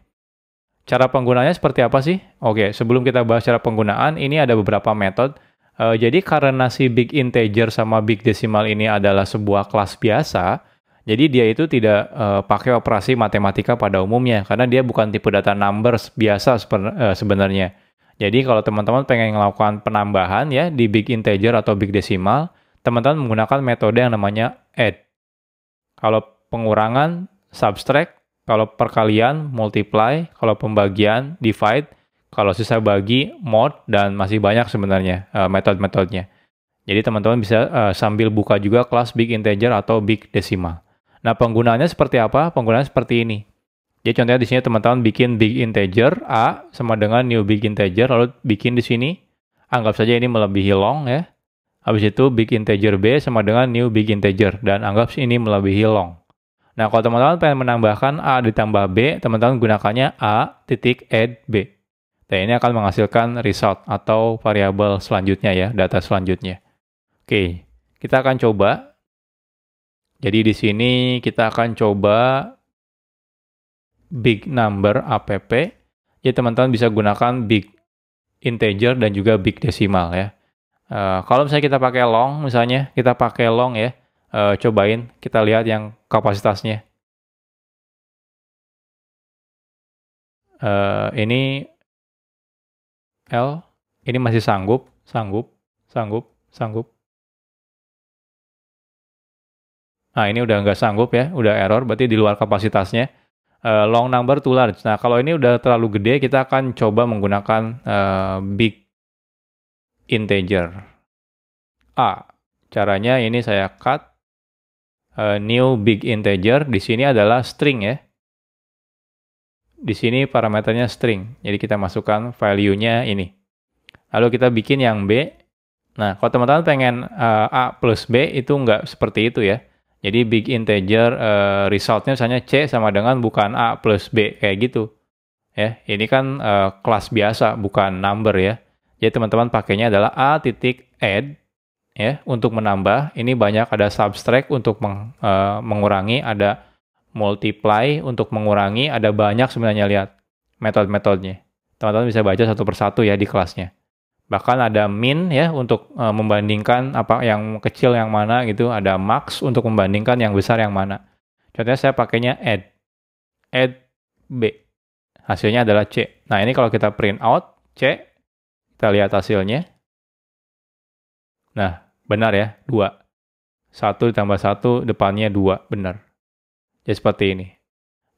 Cara penggunaannya seperti apa sih? Oke, sebelum kita bahas cara penggunaan, ini ada beberapa metode. Jadi karena si big integer sama big decimal ini adalah sebuah kelas biasa, jadi dia itu tidak pakai operasi matematika pada umumnya, karena dia bukan tipe data numbers biasa sebenarnya. Jadi kalau teman-teman pengen melakukan penambahan ya di big integer atau big decimal, teman-teman menggunakan metode yang namanya add. Kalau pengurangan, subtract. Kalau perkalian, multiply. Kalau pembagian, divide. Kalau sisa bagi, mod, dan masih banyak sebenarnya metode-metodenya. Jadi teman-teman bisa sambil buka juga kelas big integer atau big decimal. Nah, penggunaannya seperti apa? Penggunaannya seperti ini. Jadi contohnya di sini teman-teman bikin big integer A sama dengan new big integer, lalu bikin di sini. Anggap saja ini melebihi long ya. Habis itu big integer B sama dengan new big integer, dan anggap ini melebihi long. Nah, kalau teman-teman pengen menambahkan A ditambah B, teman-teman gunakannya A titik add B. Dan ini akan menghasilkan result atau variabel selanjutnya ya, data selanjutnya. Oke, kita akan coba. Jadi di sini kita akan coba big number app. Jadi teman-teman bisa gunakan big integer dan juga big decimal ya. Kalau misalnya kita pakai long, misalnya kita pakai long ya, Cobain, kita lihat yang kapasitasnya. Ini L, ini masih sanggup. Nah, ini udah nggak sanggup ya, udah error, berarti di luar kapasitasnya. Long number too large. Nah, kalau ini udah terlalu gede, kita akan coba menggunakan big integer. Caranya ini saya cut new big integer. Di sini adalah string ya. Di sini parameternya string. Jadi kita masukkan value-nya ini. Lalu kita bikin yang B. Nah, kalau teman-teman pengen A plus B itu nggak seperti itu ya. Jadi big integer resultnya misalnya C sama dengan bukan A plus B kayak gitu. Ya, ini kan kelas biasa bukan number ya. Jadi teman-teman pakainya adalah A titik add ya untuk menambah. Ini banyak ada subtract untuk mengurangi, ada multiply untuk mengurangi, ada banyak sebenarnya lihat metode-metodenya. Teman-teman bisa baca satu persatu ya di kelasnya. Bahkan ada min ya untuk membandingkan apa yang kecil yang mana gitu, ada max untuk membandingkan yang besar yang mana. Contohnya saya pakainya add B. Hasilnya adalah C. Nah, ini kalau kita print out C, kita lihat hasilnya. Nah, benar ya, 2. 1 ditambah 1 depannya 2, benar. Jadi seperti ini.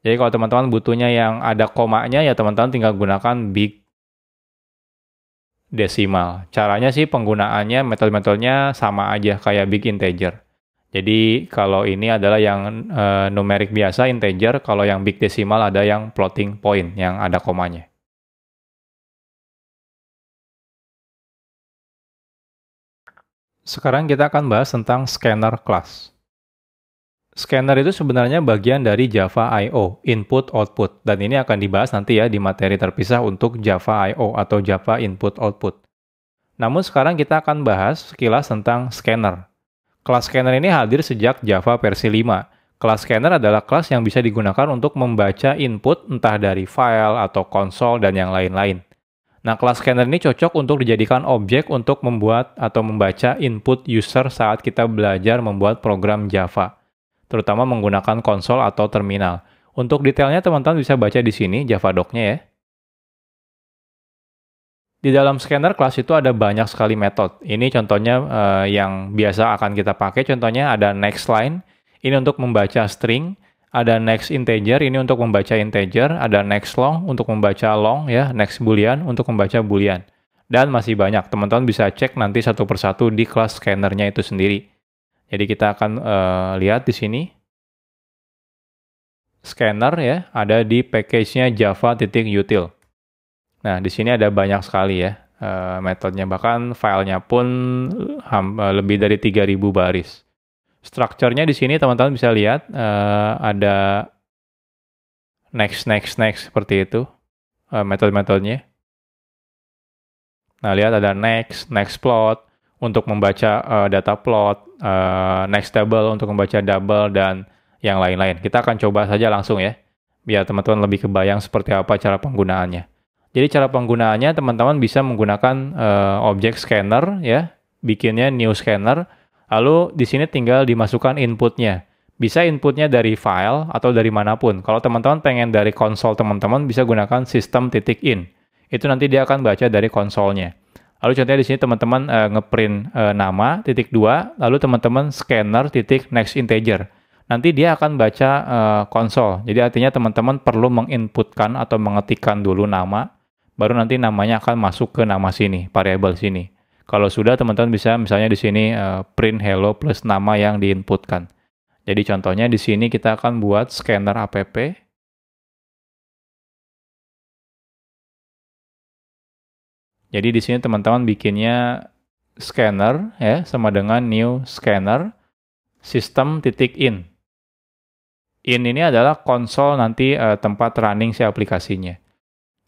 Jadi kalau teman-teman butuhnya yang ada komanya ya teman-teman tinggal gunakan big desimal. Caranya sih penggunaannya metode-metodenya sama aja kayak big integer. Jadi kalau ini adalah yang numerik biasa integer, kalau yang big desimal ada yang floating point yang ada komanya. Sekarang kita akan bahas tentang scanner class. Scanner itu sebenarnya bagian dari Java I/O, input output, dan ini akan dibahas nanti ya di materi terpisah untuk Java I/O atau Java input output. Namun sekarang kita akan bahas sekilas tentang scanner. Kelas scanner ini hadir sejak Java versi 5. Kelas scanner adalah kelas yang bisa digunakan untuk membaca input entah dari file atau konsol dan yang lain-lain. Nah, kelas scanner ini cocok untuk dijadikan objek untuk membuat atau membaca input user saat kita belajar membuat program Java, terutama menggunakan konsol atau terminal. Untuk detailnya teman-teman bisa baca di sini Javadoc-nya ya. Di dalam scanner class itu ada banyak sekali metode. Ini contohnya yang biasa akan kita pakai. Contohnya ada next line, ini untuk membaca string. Ada next integer, ini untuk membaca integer. Ada next long untuk membaca long, ya. Next boolean untuk membaca boolean. Dan masih banyak. Teman-teman bisa cek nanti satu persatu di kelas scannernya itu sendiri. Jadi kita akan lihat di sini. Scanner ya, ada di package-nya java.util. Nah, di sini ada banyak sekali ya metodenya, bahkan filenya pun lebih dari 3000 baris. Strukturnya di sini teman-teman bisa lihat ada next seperti itu metode-metodenya. Nah, lihat ada next plot untuk membaca data plot, next table untuk membaca double, dan yang lain-lain. Kita akan coba saja langsung ya, biar teman-teman lebih kebayang seperti apa cara penggunaannya. Jadi cara penggunaannya teman-teman bisa menggunakan objek scanner ya, bikinnya new scanner, lalu di sini tinggal dimasukkan inputnya. Bisa inputnya dari file atau dari manapun. Kalau teman-teman pengen dari konsol teman-teman bisa gunakan system.in. Itu nanti dia akan baca dari konsolnya. Lalu contohnya di sini teman-teman ngeprint nama .2, lalu teman-teman scanner next integer. Nanti dia akan baca konsol. Jadi artinya teman-teman perlu menginputkan atau mengetikkan dulu nama, baru nanti namanya akan masuk ke nama sini, variabel sini. Kalau sudah teman-teman bisa misalnya di sini print hello plus nama yang diinputkan. Jadi contohnya di sini kita akan buat scanner app. Jadi di sini teman-teman bikinnya scanner ya sama dengan new scanner system.in. In ini adalah konsol nanti tempat running si aplikasinya.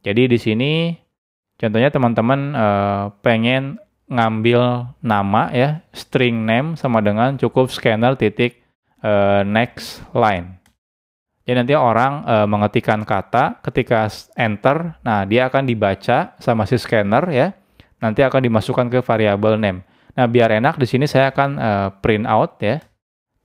Jadi di sini contohnya teman-teman pengen ngambil nama ya, string name sama dengan cukup scanner next line. Jadi nanti orang mengetikkan kata, ketika enter, nah dia akan dibaca sama si scanner ya. Nanti akan dimasukkan ke variabel name. Nah, biar enak di sini saya akan print out ya.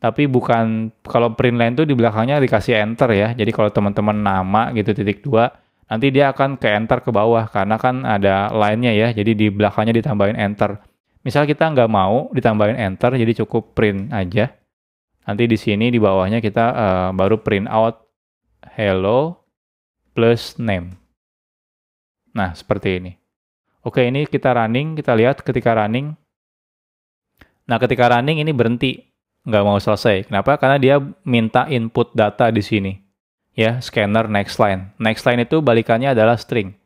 Tapi bukan, kalau print line itu di belakangnya dikasih enter ya. Jadi kalau teman-teman nama gitu titik 2, nanti dia akan ke enter ke bawah karena kan ada line-nya ya. Jadi di belakangnya ditambahin enter. Misal kita nggak mau ditambahin enter, jadi cukup print aja. Nanti di sini di bawahnya kita baru print out hello plus name. Nah, seperti ini. Oke, ini kita running, kita lihat ketika running. Nah, ketika running ini berhenti, nggak mau selesai. Kenapa? Karena dia minta input data di sini. Ya, scanner next line. Next line itu balikannya adalah string.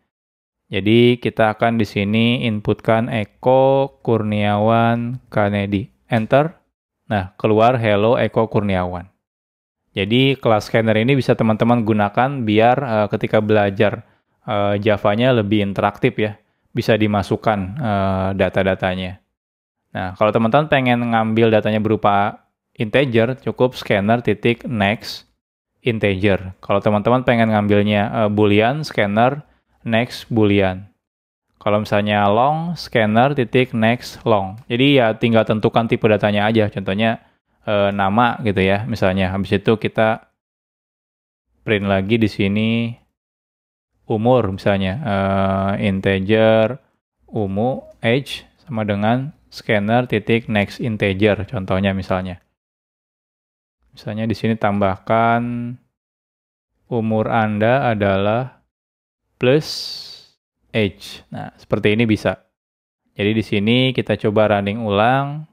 Jadi kita akan di sini inputkan Eko Kurniawan Kanedi. Enter. Nah, keluar hello Eko Kurniawan. Jadi kelas scanner ini bisa teman-teman gunakan biar ketika belajar Java-nya lebih interaktif ya. Bisa dimasukkan data-datanya. Nah, kalau teman-teman pengen ngambil datanya berupa integer, cukup scanner titik next integer. Kalau teman-teman pengen ngambilnya boolean, scanner next boolean. Kalau misalnya long, scanner titik next long. Jadi ya tinggal tentukan tipe datanya aja. Contohnya nama gitu ya. Misalnya habis itu kita print lagi di sini umur misalnya integer age sama dengan scanner titik next integer contohnya misalnya. Misalnya di sini tambahkan umur Anda adalah plus age. Nah, seperti ini bisa. Jadi di sini kita coba running ulang.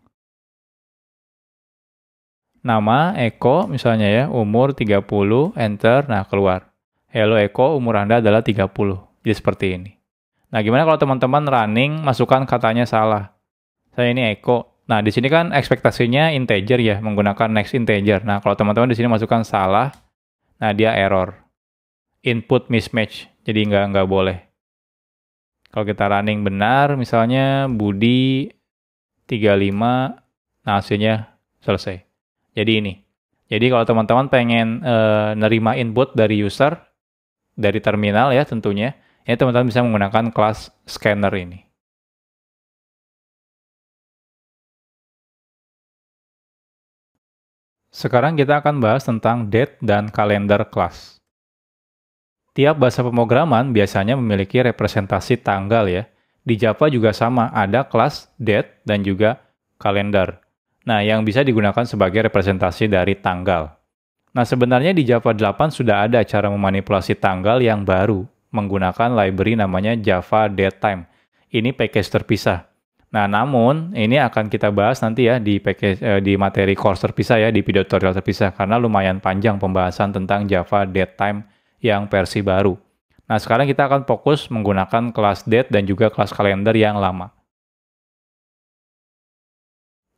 Nama Eko misalnya ya, umur 30, enter, nah keluar. Hello Eko, umur Anda adalah 30. Jadi seperti ini. Nah, gimana kalau teman-teman running masukkan katanya salah? Saya ini Eko. Nah, di sini kan ekspektasinya integer ya, menggunakan next integer. Nah, kalau teman-teman di sini masukkan salah, nah dia error. Input mismatch, jadi nggak boleh. Kalau kita running benar, misalnya Budi 35, nah hasilnya selesai. Jadi ini. Jadi kalau teman-teman pengen nerima input dari user, dari terminal ya tentunya, ya teman-teman bisa menggunakan kelas scanner ini. Sekarang kita akan bahas tentang date dan calendar class. Tiap bahasa pemrograman biasanya memiliki representasi tanggal ya. Di Java juga sama, ada kelas date dan juga calendar. Nah, yang bisa digunakan sebagai representasi dari tanggal. Nah, sebenarnya di Java 8 sudah ada cara memanipulasi tanggal yang baru menggunakan library namanya Java Datetime. Ini package terpisah. Nah, namun ini akan kita bahas nanti ya di di materi course terpisah ya, di video tutorial terpisah karena lumayan panjang pembahasan tentang Java Datetime yang versi baru. Nah, sekarang kita akan fokus menggunakan kelas date dan juga kelas kalender yang lama.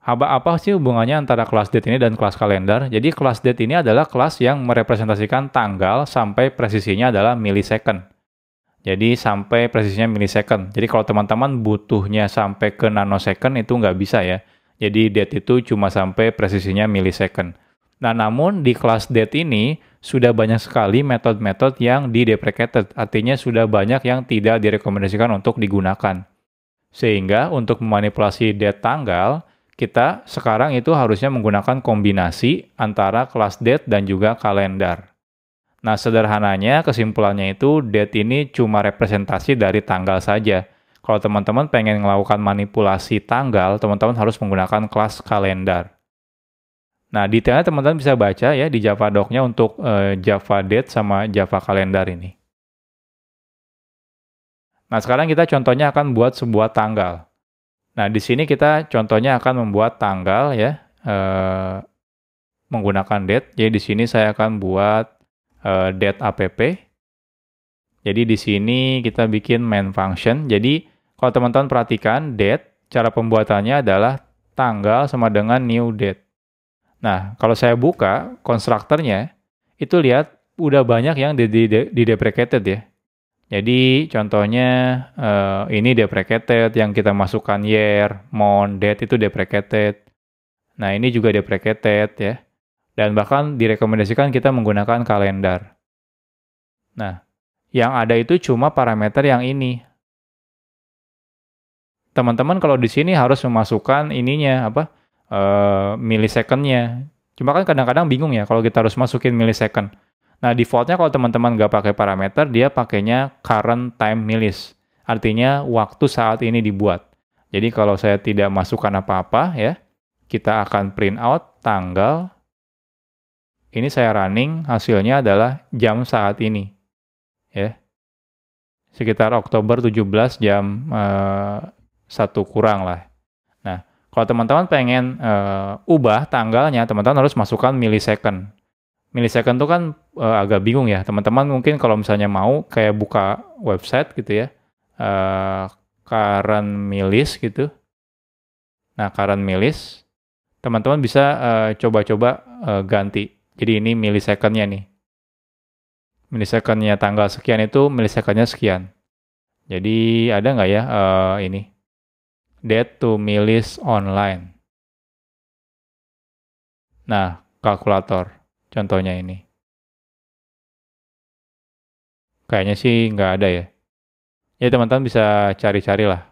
Apa sih hubungannya antara kelas date ini dan kelas kalender? Jadi kelas date ini adalah kelas yang merepresentasikan tanggal sampai presisinya adalah millisecond. Jadi sampai presisinya millisecond. Jadi kalau teman-teman butuhnya sampai ke nanosecond itu nggak bisa ya. Jadi date itu cuma sampai presisinya millisecond. Nah, namun di kelas date ini sudah banyak sekali metode-metode yang di-deprecated. Artinya sudah banyak yang tidak direkomendasikan untuk digunakan. Sehingga untuk memanipulasi date tanggal, kita sekarang itu harusnya menggunakan kombinasi antara kelas date dan juga kalender. Nah, sederhananya kesimpulannya itu date ini cuma representasi dari tanggal saja. Kalau teman-teman pengen melakukan manipulasi tanggal, teman-teman harus menggunakan kelas kalender. Nah, detailnya teman-teman bisa baca ya di Java doc-nya untuk Java date sama Java kalender ini. Nah, sekarang kita contohnya akan buat sebuah tanggal. Nah, di sini kita contohnya akan membuat tanggal ya, menggunakan date. Jadi di sini saya akan buat date app. Jadi di sini kita bikin main function. Jadi kalau teman-teman perhatikan date, cara pembuatannya adalah tanggal sama dengan new date. Nah, kalau saya buka konstruktornya, itu lihat udah banyak yang di-deprecated ya. Jadi contohnya ini deprecated, yang kita masukkan year, month, date itu deprecated. Nah, ini juga deprecated ya. Dan bahkan direkomendasikan kita menggunakan kalender. Nah, yang ada itu cuma parameter yang ini. Teman-teman kalau di sini harus memasukkan ininya millisecond-nya. Cuma kan kadang-kadang bingung ya kalau kita harus masukin millisecond. Nah, defaultnya kalau teman-teman nggak pakai parameter, dia pakainya current time millis. Artinya waktu saat ini dibuat. Jadi kalau saya tidak masukkan apa-apa ya, kita akan print out tanggal. Ini saya running, hasilnya adalah jam saat ini. Ya. Sekitar Oktober 17 jam 1 kurang lah. Nah, kalau teman-teman pengen ubah tanggalnya, teman-teman harus masukkan millisecond. Millisecond itu kan agak bingung ya. Teman-teman mungkin kalau misalnya mau kayak buka website gitu ya, current millis gitu. Nah, current millis, teman-teman bisa coba-coba ganti. Jadi ini millisecondnya nih. Millisecondnya tanggal sekian itu millisecondnya sekian. Jadi ada nggak ya ini date to millis online. Nah, kalkulator contohnya ini. Kayaknya sih nggak ada ya. Ya teman-teman bisa cari-cari lah.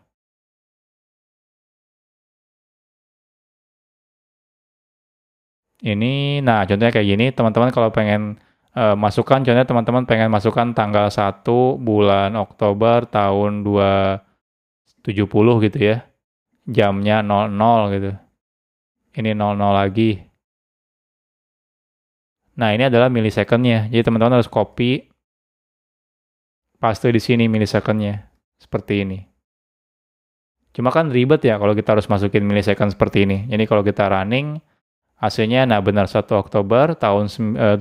Ini, nah contohnya kayak gini, teman-teman kalau pengen masukkan, contohnya teman-teman pengen masukkan tanggal 1 bulan Oktober tahun 270 gitu ya. Jamnya 00 gitu. Ini 00 lagi. Nah, ini adalah millisecondnya. Jadi teman-teman harus copy, paste di sini millisecondnya. Seperti ini. Cuma kan ribet ya kalau kita harus masukin millisecond seperti ini. Jadi kalau kita running, hasilnya nah benar 1 Oktober tahun 70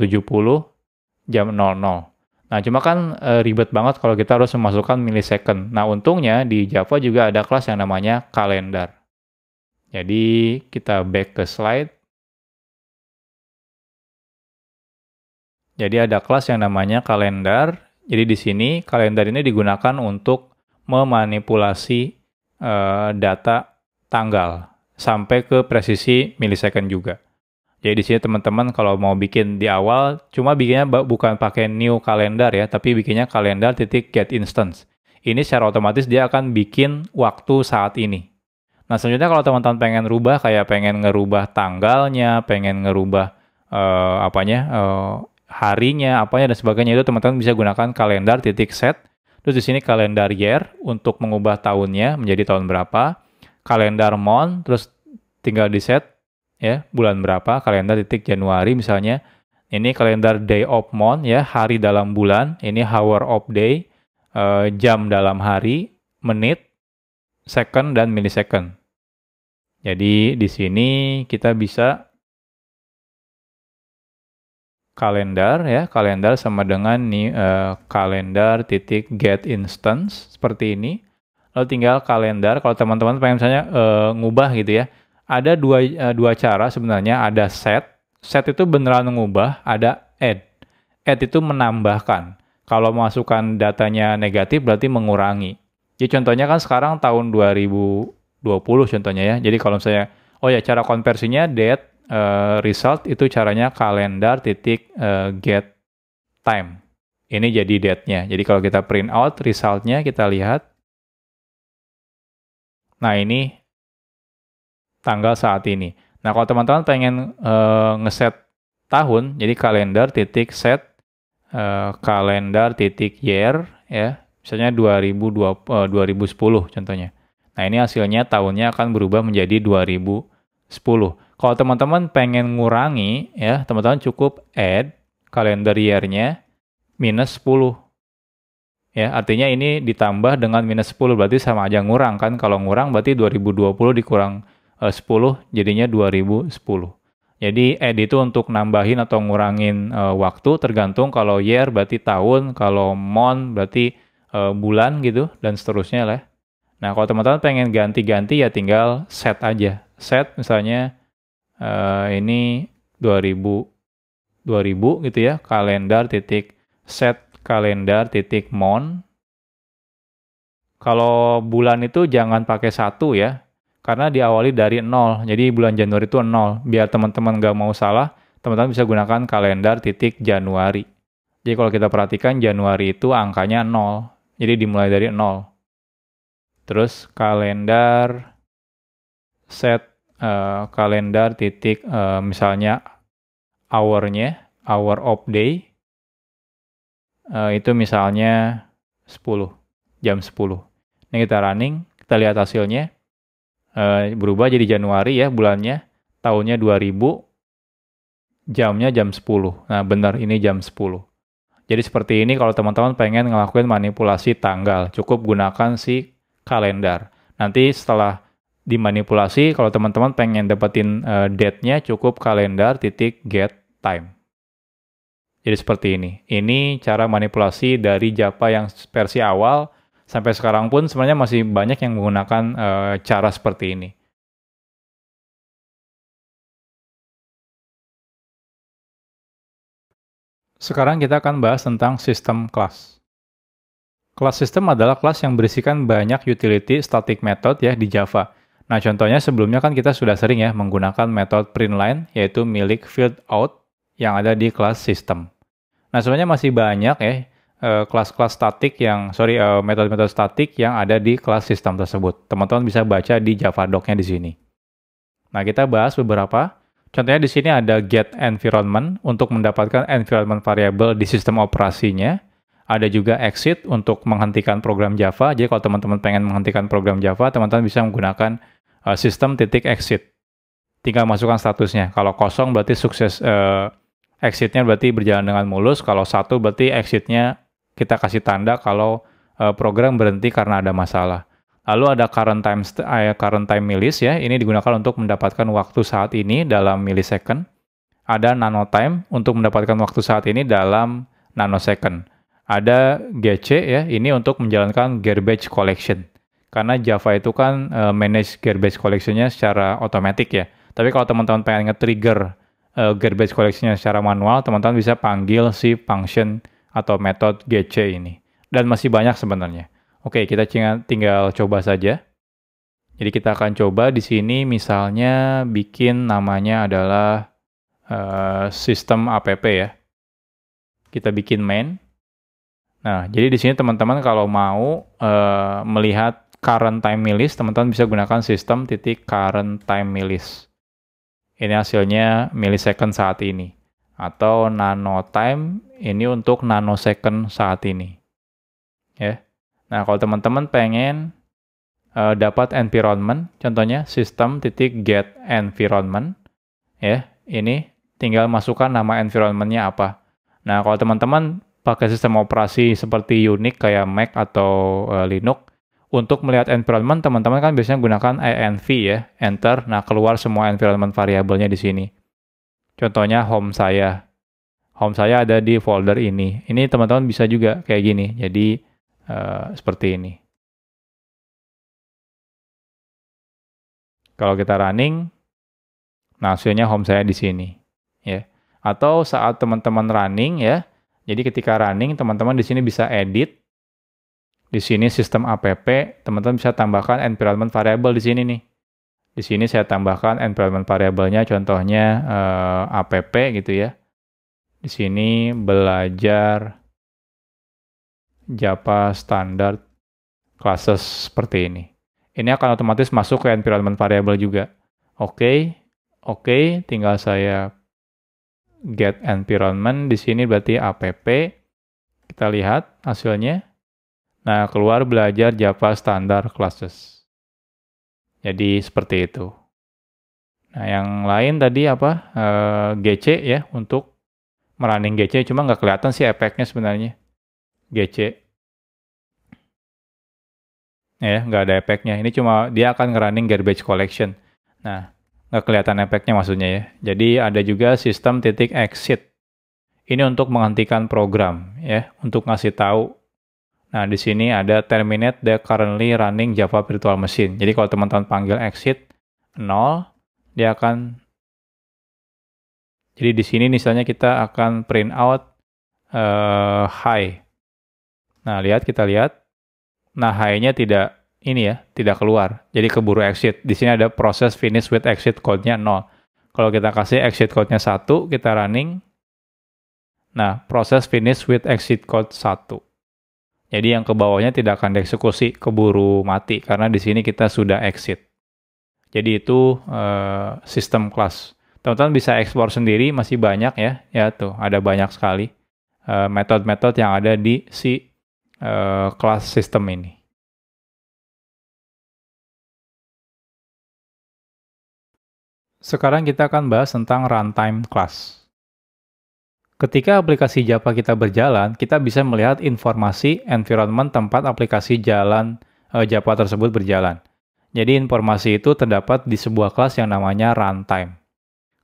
jam 00. Nah, cuma kan ribet banget kalau kita harus memasukkan millisecond. Nah, untungnya di Java juga ada kelas yang namanya kalender. Jadi, kita back ke slide. Jadi, ada kelas yang namanya kalender. Jadi, di sini kalender ini digunakan untuk memanipulasi data tanggal sampai ke presisi millisecond juga. Jadi di sini teman-teman kalau mau bikin di awal, cuma bikinnya bukan pakai new calendar ya, tapi bikinnya kalender titik get instance. Ini secara otomatis dia akan bikin waktu saat ini. Nah selanjutnya kalau teman-teman pengen rubah, kayak pengen ngerubah tanggalnya, pengen ngerubah harinya, apanya dan sebagainya, itu teman-teman bisa gunakan kalendar titik set. Terus di sini kalendar year untuk mengubah tahunnya menjadi tahun berapa, kalendar month, terus tinggal di set ya bulan berapa, kalender titik Januari misalnya. Ini kalendar day of month ya, hari dalam bulan. Ini hour of day, jam dalam hari, menit, second dan millisecond. Jadi di sini kita bisa kalendar ya, kalendar sama dengan nih kalendar titik get instance seperti ini. Lalu tinggal kalendar, kalau teman-teman pengen misalnya ngubah gitu ya, ada dua cara sebenarnya. Ada set itu beneran mengubah, ada add. Add itu menambahkan. Kalau masukkan datanya negatif berarti mengurangi. Jadi contohnya kan sekarang tahun 2020 contohnya ya. Jadi kalau misalnya, cara konversinya date result itu caranya kalendar titik get time. Ini jadi date-nya. Jadi kalau kita print out result-nya kita lihat. Nah ini tanggal saat ini. Nah kalau teman-teman pengen ngeset tahun, jadi kalendar titik set kalendar titik year ya, misalnya 2010 contohnya. Nah ini hasilnya tahunnya akan berubah menjadi 2010. Kalau teman-teman pengen ngurangi ya, teman-teman cukup add kalender year-nya minus 10. Ya, artinya ini ditambah dengan minus 10 berarti sama aja ngurang kan. Kalau ngurang berarti 2020 dikurang 10 jadinya 2010. Jadi add itu untuk nambahin atau ngurangin waktu, tergantung kalau year berarti tahun, kalau month berarti bulan gitu dan seterusnya lah. Nah, kalau teman-teman pengen ganti-ganti ya tinggal set aja. Set misalnya ini 2000 gitu ya, kalendar titik set kalendar titik month. Kalau bulan itu jangan pakai 1 ya, karena diawali dari 0. Jadi bulan Januari itu 0. Biar teman-teman nggak mau salah, teman-teman bisa gunakan kalendar titik Januari. Jadi kalau kita perhatikan Januari itu angkanya 0. Jadi dimulai dari 0. Terus kalendar set kalendar titik misalnya hour of day, itu misalnya 10, jam 10. Ini kita running, kita lihat hasilnya, berubah jadi Januari ya bulannya, tahunnya 2000, jamnya jam 10. Nah benar, ini jam 10. Jadi seperti ini kalau teman-teman pengen ngelakuin manipulasi tanggal, cukup gunakan si kalender. Nanti setelah dimanipulasi, kalau teman-teman pengen dapetin date-nya, cukup kalender titik get time. Jadi seperti ini. Ini cara manipulasi dari Java yang versi awal, sampai sekarang pun sebenarnya masih banyak yang menggunakan cara seperti ini. Sekarang kita akan bahas tentang sistem kelas. Kelas system adalah kelas yang berisikan banyak utility static method ya di Java. Nah, contohnya sebelumnya kan kita sudah sering ya menggunakan metode printline, yaitu milik field out yang ada di kelas system. Nah, sebenarnya masih banyak ya kelas-kelas statik metode-metode statik yang ada di kelas system tersebut. Teman-teman bisa baca di Java doc-nya di sini. Nah, kita bahas beberapa. Contohnya di sini ada get environment untuk mendapatkan environment variable di sistem operasinya. Ada juga exit untuk menghentikan program Java. Jadi kalau teman-teman pengen menghentikan program Java, teman-teman bisa menggunakan system.exit. Tinggal masukkan statusnya. Kalau kosong berarti sukses, exitnya berarti berjalan dengan mulus. Kalau 1 berarti exitnya kita kasih tanda kalau program berhenti karena ada masalah. Lalu ada current time millis ya. Ini digunakan untuk mendapatkan waktu saat ini dalam millisecond. Ada nanotime untuk mendapatkan waktu saat ini dalam nanosecond. Ada GC ya, ini untuk menjalankan garbage collection. Karena Java itu kan manage garbage collection-nya secara otomatis ya. Tapi kalau teman-teman pengen nge-trigger garbage collection-nya secara manual, teman-teman bisa panggil si function atau metode GC ini. Dan masih banyak sebenarnya. Oke, kita tinggal coba saja. Jadi kita akan coba di sini misalnya bikin namanya adalah sistem app ya. Kita bikin main. Nah, jadi di sini teman-teman kalau mau melihat current time millis, teman-teman bisa gunakan sistem titik current time millis. Ini hasilnya millisecond saat ini. Atau nanotime, ini untuk nanosecond saat ini. Ya. Nah, kalau teman-teman pengen dapat environment, contohnya sistem titik get environment, ya, ini tinggal masukkan nama environment-nya apa. Nah, kalau teman-teman pakai sistem operasi seperti Unix kayak Mac atau Linux, untuk melihat environment, teman-teman kan biasanya gunakan env ya, enter, nah keluar semua environment variabelnya di sini. Contohnya home saya. Home saya ada di folder ini. Ini teman-teman bisa juga kayak gini, jadi seperti ini. Kalau kita running, nah hasilnya home saya di sini. Ya. Atau saat teman-teman running ya, jadi ketika running, teman-teman di sini bisa edit. Di sini sistem app, teman-teman bisa tambahkan environment variable di sini nih. Di sini saya tambahkan environment variable-nya, contohnya app gitu ya. Di sini belajar Java standard classes seperti ini. Ini akan otomatis masuk ke environment variable juga. Oke, tinggal saya get environment, di sini berarti app. Kita lihat hasilnya. Nah, keluar belajar Java standard classes. Jadi seperti itu. Nah, yang lain tadi apa? GC ya, untuk merunning GC, cuma nggak kelihatan sih efeknya sebenarnya. GC. Ya, nggak ada efeknya. Ini cuma dia akan ngerunning garbage collection. Nah, nggak kelihatan efeknya maksudnya ya. Jadi ada juga sistem titik exit. Ini untuk menghentikan program ya, untuk ngasih tahu. Nah, di sini ada terminate the currently running Java virtual machine. Jadi kalau teman-teman panggil exit 0, dia akan. Jadi di sini misalnya kita akan print out high. Nah, kita lihat. Nah, high-nya tidak keluar. Jadi keburu exit. Di sini ada proses finish with exit code-nya 0. Kalau kita kasih exit code-nya 1, kita running. Nah, proses finish with exit code 1. Jadi yang ke bawahnya tidak akan dieksekusi, keburu mati, karena di sini kita sudah exit. Jadi itu sistem kelas. Teman-teman bisa ekspor sendiri, masih banyak ya. Ya tuh, ada banyak sekali metode-metode yang ada di si kelas sistem ini. Sekarang kita akan bahas tentang runtime class. Ketika aplikasi Java kita berjalan, kita bisa melihat informasi environment tempat aplikasi Java tersebut berjalan. Jadi informasi itu terdapat di sebuah kelas yang namanya runtime.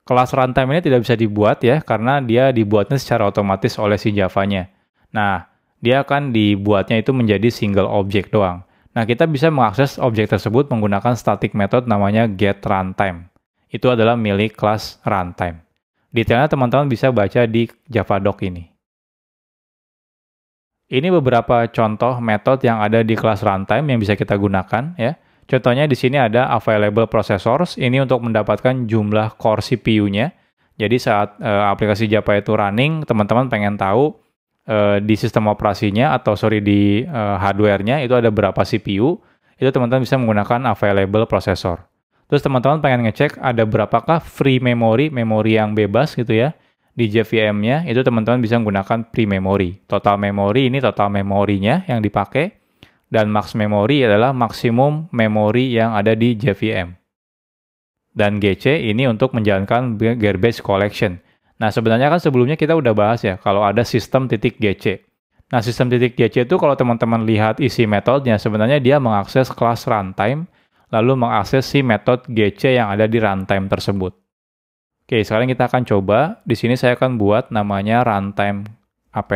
Kelas runtime ini tidak bisa dibuat ya, karena dia dibuatnya secara otomatis oleh si Java-nya. Nah, dia akan dibuatnya itu menjadi single object doang. Nah, kita bisa mengakses objek tersebut menggunakan static method namanya getRuntime. Itu adalah milik kelas runtime. Detailnya teman-teman bisa baca di Javadoc ini. Ini beberapa contoh metode yang ada di kelas runtime yang bisa kita gunakan ya. Contohnya di sini ada available processors, ini untuk mendapatkan jumlah core CPU-nya. Jadi saat aplikasi Java itu running, teman-teman pengen tahu di sistem operasinya di hardware-nya itu ada berapa CPU, itu teman-teman bisa menggunakan available processor. Terus teman-teman pengen ngecek ada berapakah free memory yang bebas gitu ya. Di JVM-nya itu teman-teman bisa menggunakan free memory. Total memory ini total memorinya yang dipakai. Dan max memory adalah maksimum memori yang ada di JVM. Dan GC ini untuk menjalankan garbage collection. Nah sebenarnya kan sebelumnya kita udah bahas ya kalau ada sistem titik GC. Nah sistem titik GC itu kalau teman-teman lihat isi metodenya sebenarnya dia mengakses kelas runtime lalu mengakses si metode GC yang ada di runtime tersebut. Oke, sekarang kita akan coba. Di sini saya akan buat namanya runtime app.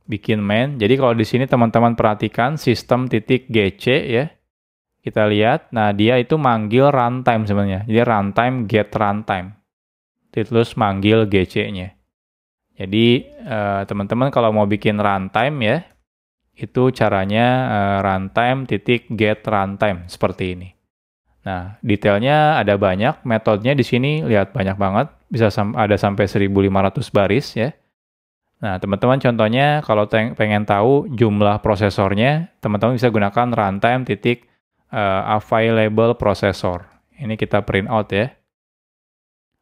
Bikin main. Jadi kalau di sini teman-teman perhatikan sistem titik GC ya. Kita lihat, nah dia itu manggil runtime sebenarnya. Jadi runtime get runtime. Terus manggil GC-nya. Jadi teman-teman kalau mau bikin runtime ya, itu caranya runtime titik get runtime seperti ini. Nah, detailnya ada banyak, metodenya di sini lihat banyak banget, bisa ada sampai 1500 baris ya. Nah, teman-teman contohnya kalau pengen tahu jumlah prosesornya, teman-teman bisa gunakan runtime titik available processor. Ini kita print out ya.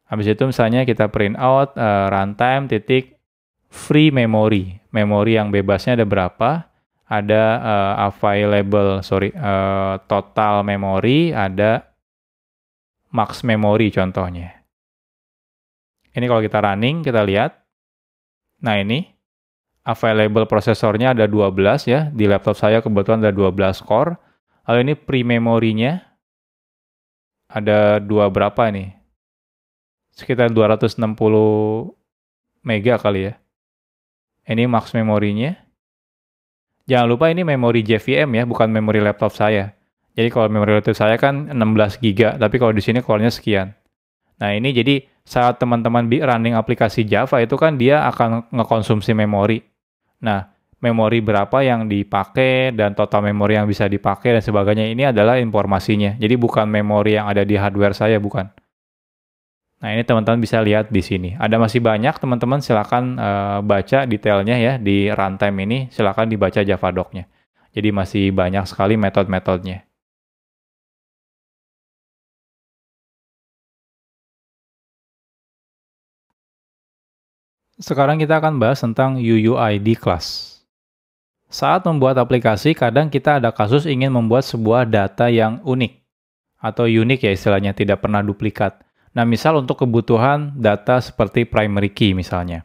Habis itu misalnya kita print out runtime titik free memory. Memori yang bebasnya ada berapa? Ada total memory, ada max memory contohnya. Ini kalau kita running, kita lihat. Nah ini, available prosesornya ada 12 ya. Di laptop saya kebetulan ada 12 core. Lalu ini pre-memorinya ada berapa nih? Sekitar 260 mega kali ya. Ini max memorinya. Jangan lupa ini memori JVM ya, bukan memori laptop saya. Jadi kalau memori laptop saya kan 16 GB, tapi kalau di sini core-nya sekian. Nah ini jadi saat teman-teman running aplikasi Java itu kan dia akan ngekonsumsi memori. Nah, memori berapa yang dipakai dan total memori yang bisa dipakai dan sebagainya ini adalah informasinya. Jadi bukan memori yang ada di hardware saya, bukan. Nah ini teman-teman bisa lihat di sini. Ada masih banyak teman-teman silakan baca detailnya ya di runtime ini. Silakan dibaca Javadoc-nya. Jadi masih banyak sekali metode-metodenya. Sekarang kita akan bahas tentang UUID class. Saat membuat aplikasi, kadang kita ada kasus ingin membuat sebuah data yang unik. Atau unik ya istilahnya, tidak pernah duplikat. Nah, misal untuk kebutuhan data seperti primary key misalnya.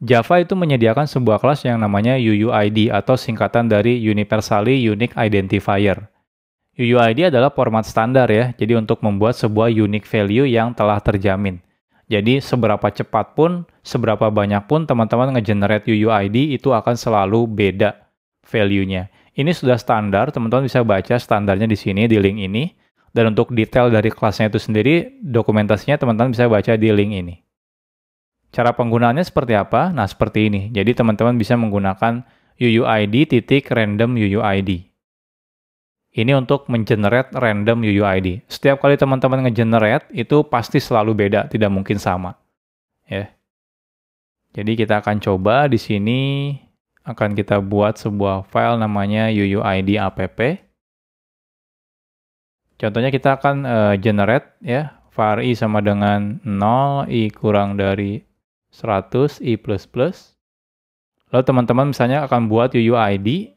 Java itu menyediakan sebuah kelas yang namanya UUID atau singkatan dari Universally Unique Identifier. UUID adalah format standar ya, jadi untuk membuat sebuah unique value yang telah terjamin. Jadi seberapa cepat pun, seberapa banyak pun teman-teman nge-generate UUID itu akan selalu beda value-nya. Ini sudah standar, teman-teman bisa baca standarnya di sini, di link ini. Dan untuk detail dari kelasnya itu sendiri, dokumentasinya teman-teman bisa baca di link ini. Cara penggunaannya seperti apa? Nah, seperti ini. Jadi teman-teman bisa menggunakan UUID titik random UUID. Ini untuk mengenerate random UUID. Setiap kali teman-teman nge-generate, itu pasti selalu beda, tidak mungkin sama. Ya. Jadi kita akan coba di sini, akan kita buat sebuah file namanya UUID app. Contohnya kita akan generate ya, var i sama dengan 0, i kurang dari 100, i plus plus. Lalu teman-teman misalnya akan buat UUID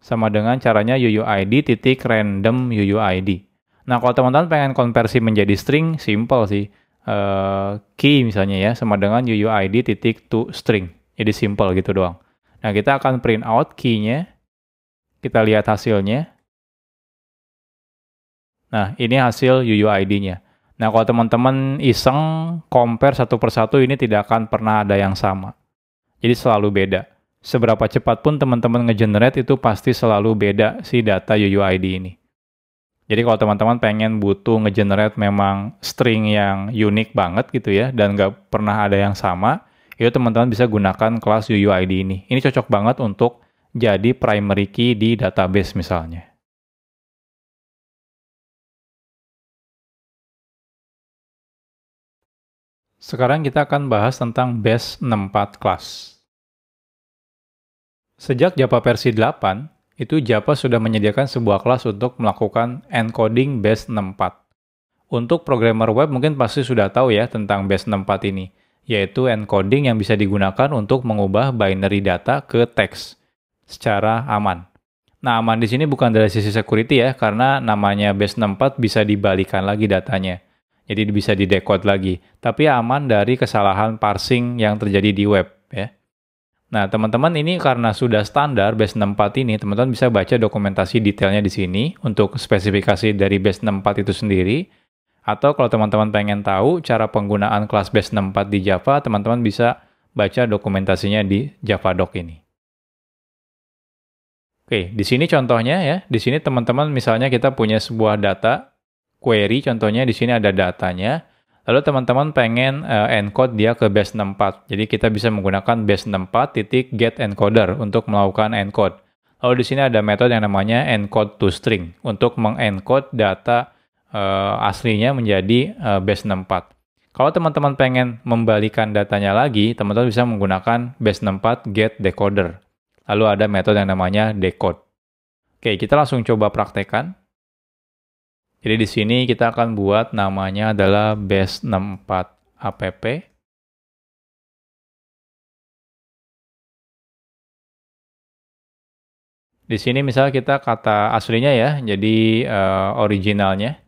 sama dengan caranya UUID titik random UUID. Nah, kalau teman-teman pengen konversi menjadi string, simple sih. Key misalnya ya, sama dengan UUID titik to string. Jadi simple gitu doang. Nah, kita akan print out key-nya. Kita lihat hasilnya. Nah, ini hasil UUID-nya. Nah, kalau teman-teman iseng compare satu persatu, ini tidak akan pernah ada yang sama. Jadi selalu beda. Seberapa cepat pun teman-teman nge-generate itu pasti selalu beda si data UUID ini. Jadi kalau teman-teman pengen butuh nge-generate memang string yang unik banget gitu ya, dan nggak pernah ada yang sama, itu teman-teman bisa gunakan kelas UUID ini. Ini cocok banget untuk jadi primary key di database misalnya. Sekarang kita akan bahas tentang base64 class. Sejak Java versi 8, itu Java sudah menyediakan sebuah kelas untuk melakukan encoding base64. Untuk programmer web mungkin pasti sudah tahu ya tentang base64 ini, yaitu encoding yang bisa digunakan untuk mengubah binary data ke teks secara aman. Nah, aman di sini bukan dari sisi security ya, karena namanya base64 bisa dibalikan lagi datanya. Jadi bisa didecode lagi, tapi aman dari kesalahan parsing yang terjadi di web ya. Nah, teman-teman ini karena sudah standar base64 ini, teman-teman bisa baca dokumentasi detailnya di sini untuk spesifikasi dari base64 itu sendiri. Atau kalau teman-teman pengen tahu cara penggunaan kelas base64 di Java, teman-teman bisa baca dokumentasinya di Javadoc ini. Oke, di sini contohnya ya. Di sini teman-teman misalnya kita punya sebuah data query, contohnya di sini ada datanya. Lalu teman-teman pengen encode dia ke base64. Jadi kita bisa menggunakan base64.getEncoder untuk melakukan encode. Lalu di sini ada metode yang namanya encode to string untuk mengencode data aslinya menjadi base64. Kalau teman-teman pengen membalikan datanya lagi, teman-teman bisa menggunakan base64.getDecoder. Lalu ada metode yang namanya decode. Oke, kita langsung coba praktekkan. Jadi di sini kita akan buat namanya adalah base64 app. Di sini misalnya kita kata aslinya ya, jadi originalnya.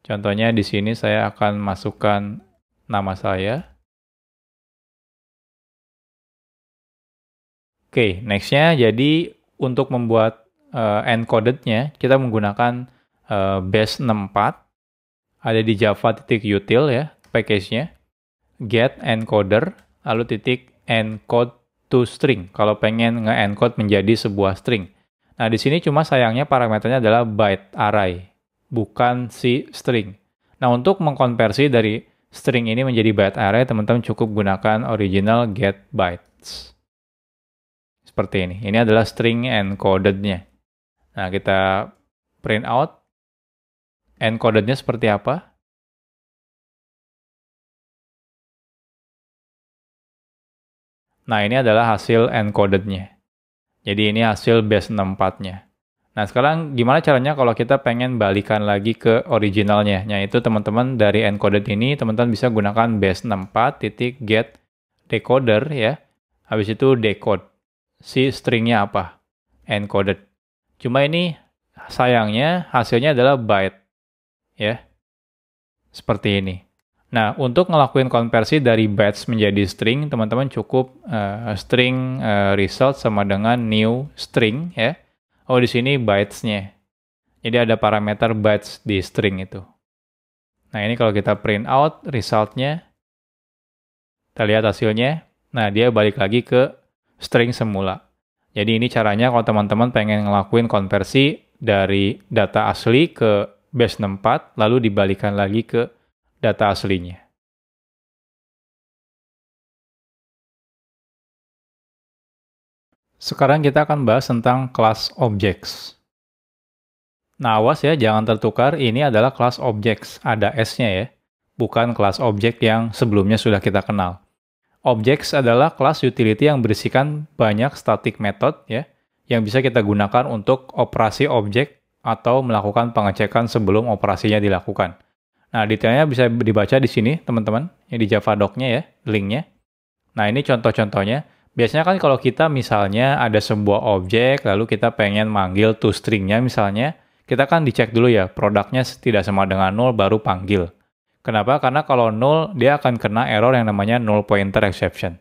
Contohnya di sini saya akan masukkan nama saya. Oke, next-nya jadi untuk membuat encoded-nya, kita menggunakan base64, ada di java.util ya, package-nya, get encoder, lalu titik encode to string, kalau pengen nge-encode menjadi sebuah string. Nah, di sini cuma sayangnya parameternya adalah byte array, bukan si string. Nah, untuk mengkonversi dari string ini menjadi byte array, teman-teman cukup gunakan original get bytes. Seperti ini. Ini adalah string encoded-nya. Nah, kita print out. Encoded-nya seperti apa? Nah, ini adalah hasil encoded-nya. Jadi ini hasil base64-nya. Nah, sekarang gimana caranya kalau kita pengen balikan lagi ke originalnya? Yaitu teman-teman dari encoded ini, teman-teman bisa gunakan base64.getDecoder ya. Habis itu decode. Si stringnya apa? Encoded. Cuma ini sayangnya hasilnya adalah byte. Ya, seperti ini. Nah, untuk ngelakuin konversi dari bytes menjadi string, teman-teman cukup string result sama dengan new string ya. Oh, di sini bytes-nya. Jadi ada parameter bytes di string itu. Nah, ini kalau kita print out result-nya, kita lihat hasilnya. Nah, dia balik lagi ke string semula. Jadi ini caranya kalau teman-teman pengen ngelakuin konversi dari data asli ke base64, lalu dibalikan lagi ke data aslinya. Sekarang kita akan bahas tentang class objects. Nah, awas ya, jangan tertukar, ini adalah class objects, ada S-nya ya, bukan class object yang sebelumnya sudah kita kenal. Objects adalah kelas utility yang berisikan banyak static method ya, yang bisa kita gunakan untuk operasi objek atau melakukan pengecekan sebelum operasinya dilakukan. Nah, detailnya bisa dibaca di sini, teman-teman, yang di Java doc-nya ya, linknya. Nah, ini contoh-contohnya. Biasanya kan kalau kita misalnya ada sebuah objek, lalu kita pengen manggil toString-nya misalnya, kita kan dicek dulu ya, produknya tidak sama dengan 0 baru panggil. Kenapa? Karena kalau 0, dia akan kena error yang namanya null pointer exception.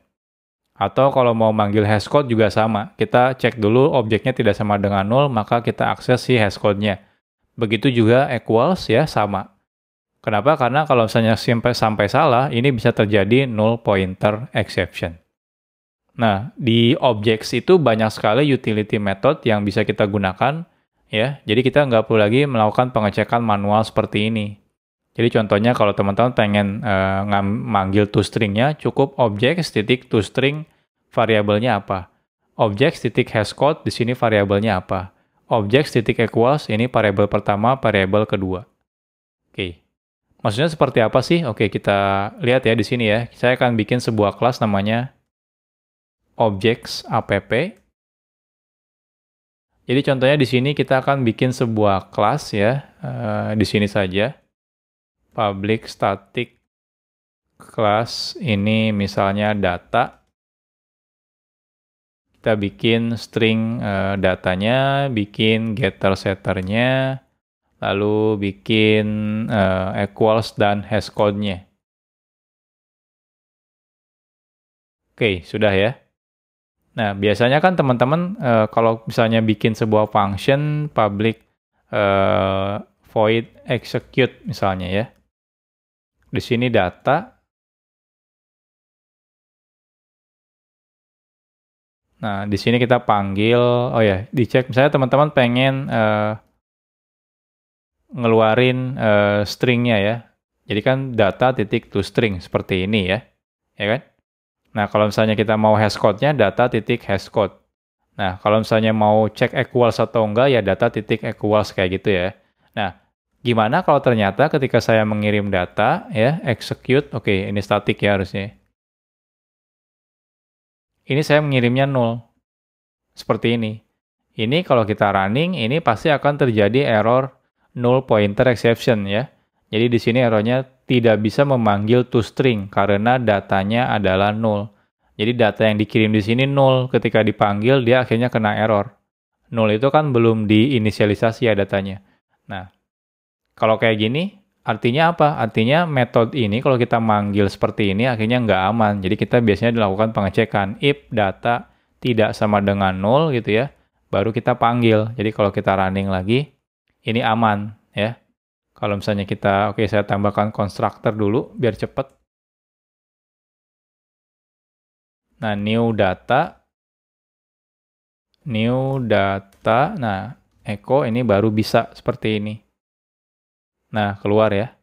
Atau kalau mau manggil hashcode juga sama. Kita cek dulu objeknya tidak sama dengan 0, maka kita akses si hashcode-nya. Begitu juga equals ya, sama. Kenapa? Karena kalau misalnya sampai salah, ini bisa terjadi null pointer exception. Nah, di objects itu banyak sekali utility method yang bisa kita gunakan, ya. Jadi kita nggak perlu lagi melakukan pengecekan manual seperti ini. Jadi contohnya kalau teman-teman pengen manggil toString-nya, cukup objects titik toString variabelnya apa. Objects titik hashcode di sini variabelnya apa. Objects titik equals ini variabel pertama, variabel kedua. Oke. Maksudnya seperti apa sih? Oke, kita lihat ya di sini ya. Saya akan bikin sebuah kelas namanya objects app. Jadi contohnya di sini kita akan bikin sebuah kelas ya. Di sini saja. Public static class ini misalnya data. Kita bikin string datanya, bikin getter setternya, lalu bikin equals dan hashcode-nya. Oke, sudah ya. Nah, biasanya kan teman-teman kalau misalnya bikin sebuah function public void execute misalnya ya. Di sini data. Nah, di sini kita panggil, oh ya, dicek misalnya teman-teman pengen ngeluarin stringnya ya. Jadi kan data titik toString seperti ini ya. Ya kan? Nah, kalau misalnya kita mau hashcode-nya data titik hashcode. Nah, kalau misalnya mau cek equals atau enggak ya data titik equals kayak gitu ya. Nah, gimana kalau ternyata ketika saya mengirim data ya, execute, oke, ini static ya harusnya. Ini saya mengirimnya 0. Seperti ini. Ini kalau kita running, ini pasti akan terjadi error null pointer exception ya. Jadi di sini errornya tidak bisa memanggil toString karena datanya adalah 0. Jadi data yang dikirim di sini 0, ketika dipanggil dia akhirnya kena error. 0 itu kan belum diinisialisasi ya datanya. Nah, kalau kayak gini, artinya apa? Artinya metode ini kalau kita manggil seperti ini akhirnya nggak aman. Jadi kita biasanya dilakukan pengecekan if data tidak sama dengan 0 gitu ya, baru kita panggil. Jadi kalau kita running lagi, ini aman ya. Kalau misalnya kita, oke saya tambahkan constructor dulu biar cepet. Nah, new data, nah echo ini baru bisa seperti ini. Nah, keluar ya.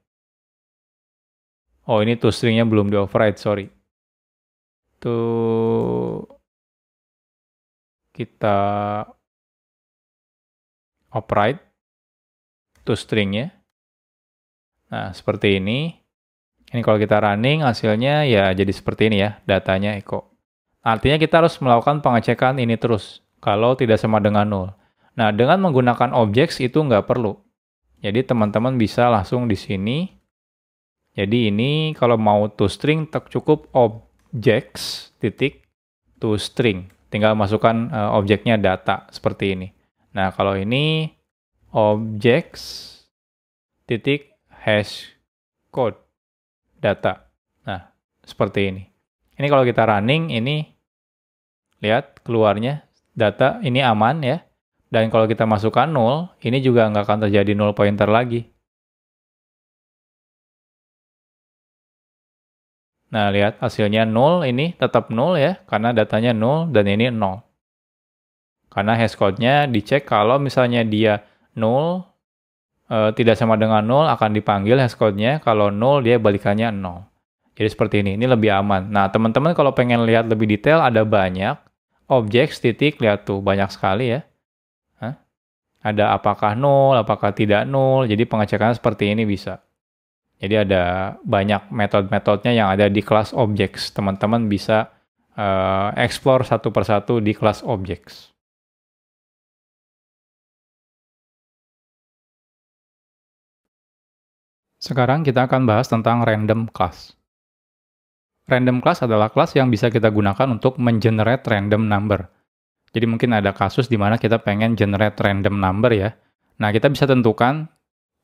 Oh, ini toString-nya belum di-override, sorry. Tuh kita override toString-nya. Nah, seperti ini. Ini kalau kita running, hasilnya ya jadi seperti ini ya, datanya echo. Artinya kita harus melakukan pengecekan ini terus, kalau tidak sama dengan 0. Nah, dengan menggunakan objects itu nggak perlu. Jadi teman-teman bisa langsung di sini. Jadi ini kalau mau toString cukup objects titik toString. Tinggal masukkan objeknya data seperti ini. Nah, kalau ini objects titik hash code data. Nah, seperti ini. Ini kalau kita running, ini lihat keluarnya data ini aman ya. Dan kalau kita masukkan 0, ini juga nggak akan terjadi null pointer lagi. Nah, lihat hasilnya 0 ini tetap 0 ya, karena datanya 0 dan ini 0. Karena hashcode-nya dicek kalau misalnya dia 0, tidak sama dengan 0 akan dipanggil hashcode-nya, kalau 0 dia balikannya 0. Jadi seperti ini lebih aman. Nah, teman-teman kalau pengen lihat lebih detail ada banyak objek titik, lihat tuh banyak sekali ya. Ada apakah 0, apakah tidak 0, jadi pengecekannya seperti ini bisa. Jadi ada banyak metode-metodenya yang ada di kelas objects. Teman-teman bisa explore satu persatu di kelas objects. Sekarang kita akan bahas tentang random class. Random class adalah kelas yang bisa kita gunakan untuk mengenerate random number. Jadi mungkin ada kasus di mana kita pengen generate random number ya. Nah, kita bisa tentukan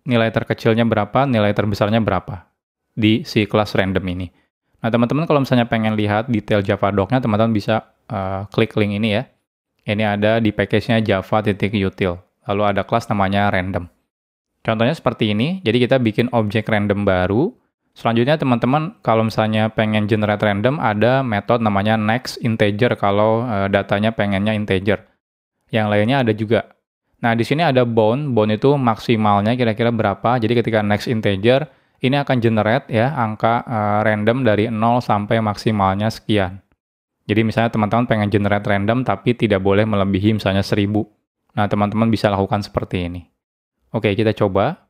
nilai terkecilnya berapa, nilai terbesarnya berapa di si kelas random ini. Nah, teman-teman kalau misalnya pengen lihat detail Javadoc-nya, teman-teman bisa klik link ini ya. Ini ada di package-nya java.util. Lalu ada kelas namanya random. Contohnya seperti ini, jadi kita bikin objek random baru. Selanjutnya teman-teman kalau misalnya pengen generate random, ada metode namanya next integer kalau datanya pengennya integer. Yang lainnya ada juga. Nah, di sini ada bound itu maksimalnya kira-kira berapa. Jadi ketika next integer, ini akan generate ya angka random dari 0 sampai maksimalnya sekian. Jadi misalnya teman-teman pengen generate random tapi tidak boleh melebihi misalnya 1000. Nah, teman-teman bisa lakukan seperti ini. Oke, kita coba.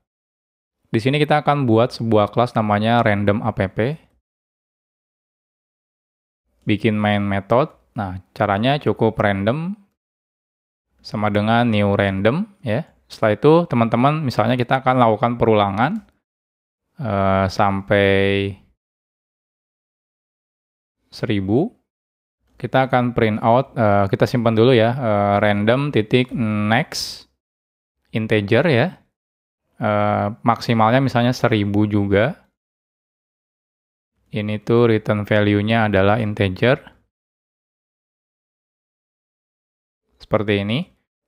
Di sini kita akan buat sebuah kelas namanya random app. Bikin main method. Nah, caranya cukup random sama dengan new random ya. Setelah itu teman-teman misalnya kita akan lakukan perulangan sampai 1000. Kita akan print out, kita simpan dulu ya, random titik next integer ya. Maksimalnya misalnya 1000 juga. Ini tuh return value-nya adalah integer. Seperti ini.